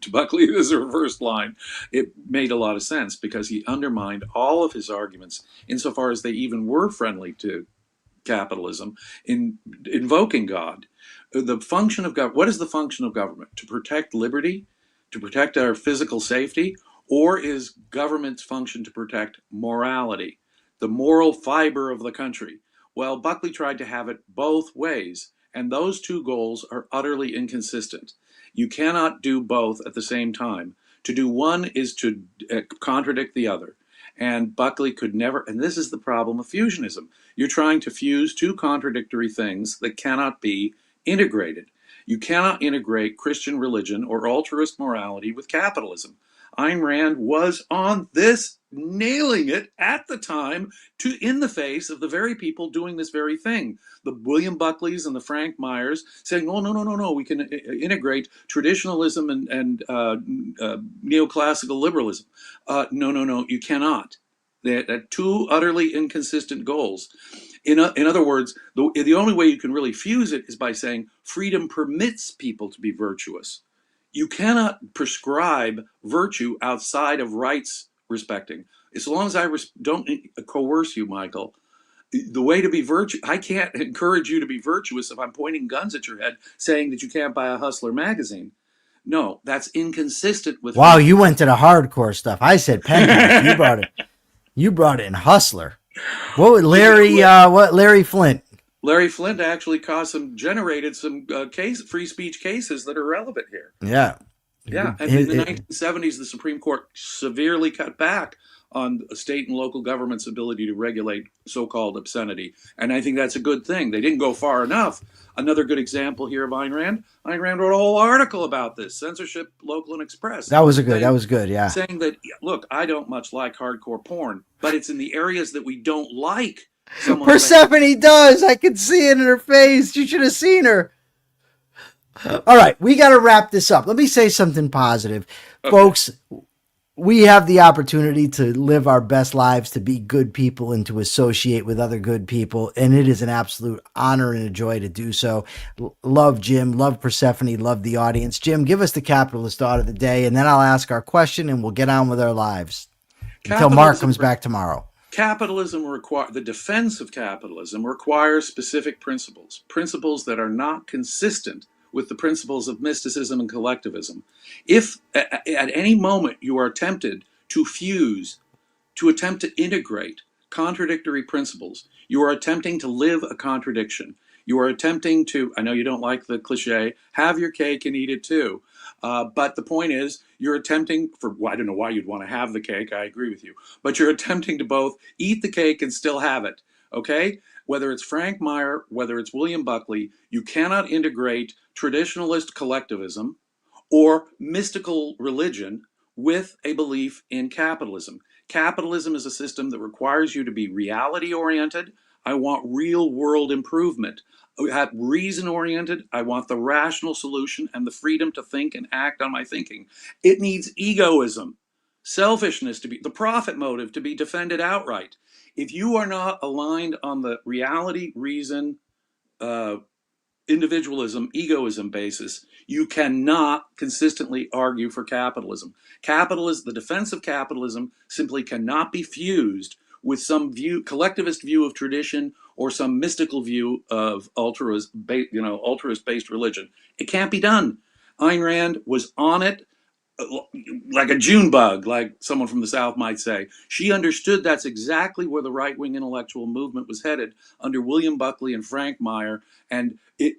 to Buckley as a reversed line, it made a lot of sense because he undermined all of his arguments insofar as they even were friendly to capitalism in invoking God. The function of God, what is the function of government? To protect liberty, to protect our physical safety, or is government's function to protect morality, the moral fiber of the country? Well, Buckley tried to have it both ways, and those 2 goals are utterly inconsistent. You cannot do both at the same time. To do one is to contradict the other. And Buckley could never, and this is the problem of fusionism. You're trying to fuse two contradictory things that cannot be integrated. You cannot integrate Christian religion or altruist morality with capitalism. Ayn Rand was on this, nailing it at the time, in the face of the very people doing this very thing. The William Buckleys and the Frank Meyers saying, "Oh, no, we can integrate traditionalism and neoclassical liberalism." No, you cannot. They're two utterly inconsistent goals. In other words, the only way you can really fuse it is by saying freedom permits people to be virtuous. You cannot prescribe virtue outside of rights respecting. As long as I don't coerce you, Michael, the way to be virtuous, I can't encourage you to be virtuous if I'm pointing guns at your head saying that you can't buy a Hustler magazine. No, that's inconsistent with. Wow, you went to the hardcore stuff. I said pen. You brought it in Hustler. What would Larry Flint? Larry Flint actually generated some free speech cases that are relevant here. Yeah. Yeah. And in the 1970s, the Supreme Court severely cut back on state and local government's ability to regulate so-called obscenity. And I think that's a good thing. They didn't go far enough. Another good example here of Ayn Rand. Ayn Rand wrote a whole article about this, censorship, local and express. That was good, yeah. Saying that, look, I don't much like hardcore porn, but it's in the areas that we don't like. Persephone does. I can see it in her face. You should have seen her. All right, we got to wrap this up. Let me say something positive. Okay. Folks, we have the opportunity to live our best lives, to be good people, and to associate with other good people, and it is an absolute honor and a joy to do so. Love Jim, love Persephone, love the audience. Jim, give us the capitalist thought of the day, and then I'll ask our question, and we'll get on with our lives. Until Mark comes back tomorrow. The defense of capitalism requires specific principles that are not consistent with the principles of mysticism and collectivism. If at any moment you are tempted to fuse, to attempt to integrate contradictory principles, you are attempting to live a contradiction. You are attempting to, I know you don't like the cliche, have your cake and eat it too. But the point is, you're attempting I don't know why you'd want to have the cake, I agree with you, but you're attempting to both eat the cake and still have it, okay? Whether it's Frank Meyer, whether it's William Buckley, you cannot integrate traditionalist collectivism or mystical religion with a belief in capitalism. Capitalism is a system that requires you to be reality-oriented. I want real-world improvement. Reason-oriented, I want the rational solution and the freedom to think and act on my thinking. It needs egoism, selfishness, to be the profit motive to be defended outright. If you are not aligned on the reality, reason, individualism, egoism basis, you cannot consistently argue for capitalism. The defense of capitalism simply cannot be fused with some collectivist view of tradition or some mystical view of altruist-based religion. It can't be done. Ayn Rand was on it like a June bug, like someone from the South might say. She understood that's exactly where the right-wing intellectual movement was headed under William Buckley and Frank Meyer, and it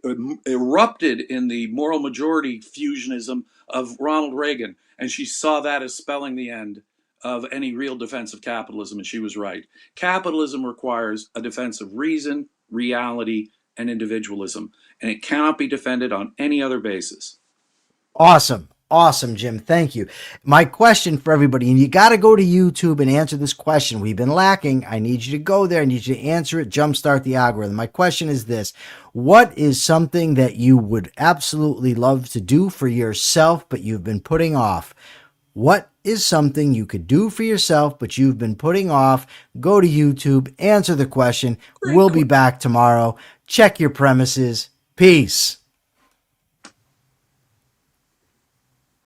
erupted in the moral majority fusionism of Ronald Reagan, and she saw that as spelling the end of any real defense of capitalism, and she was right. Capitalism requires a defense of reason, reality, and individualism, and it cannot be defended on any other basis. Awesome, Jim. Thank you. My question for everybody, and you got to go to YouTube and answer this question. We've been lacking. I need you to go there. I need you to answer it. Jumpstart the algorithm. My question is this. What is something that you would absolutely love to do for yourself, but you've been putting off? What is something you could do for yourself, but you've been putting off? Go to YouTube, answer the question. We'll be back tomorrow. Check your premises. Peace.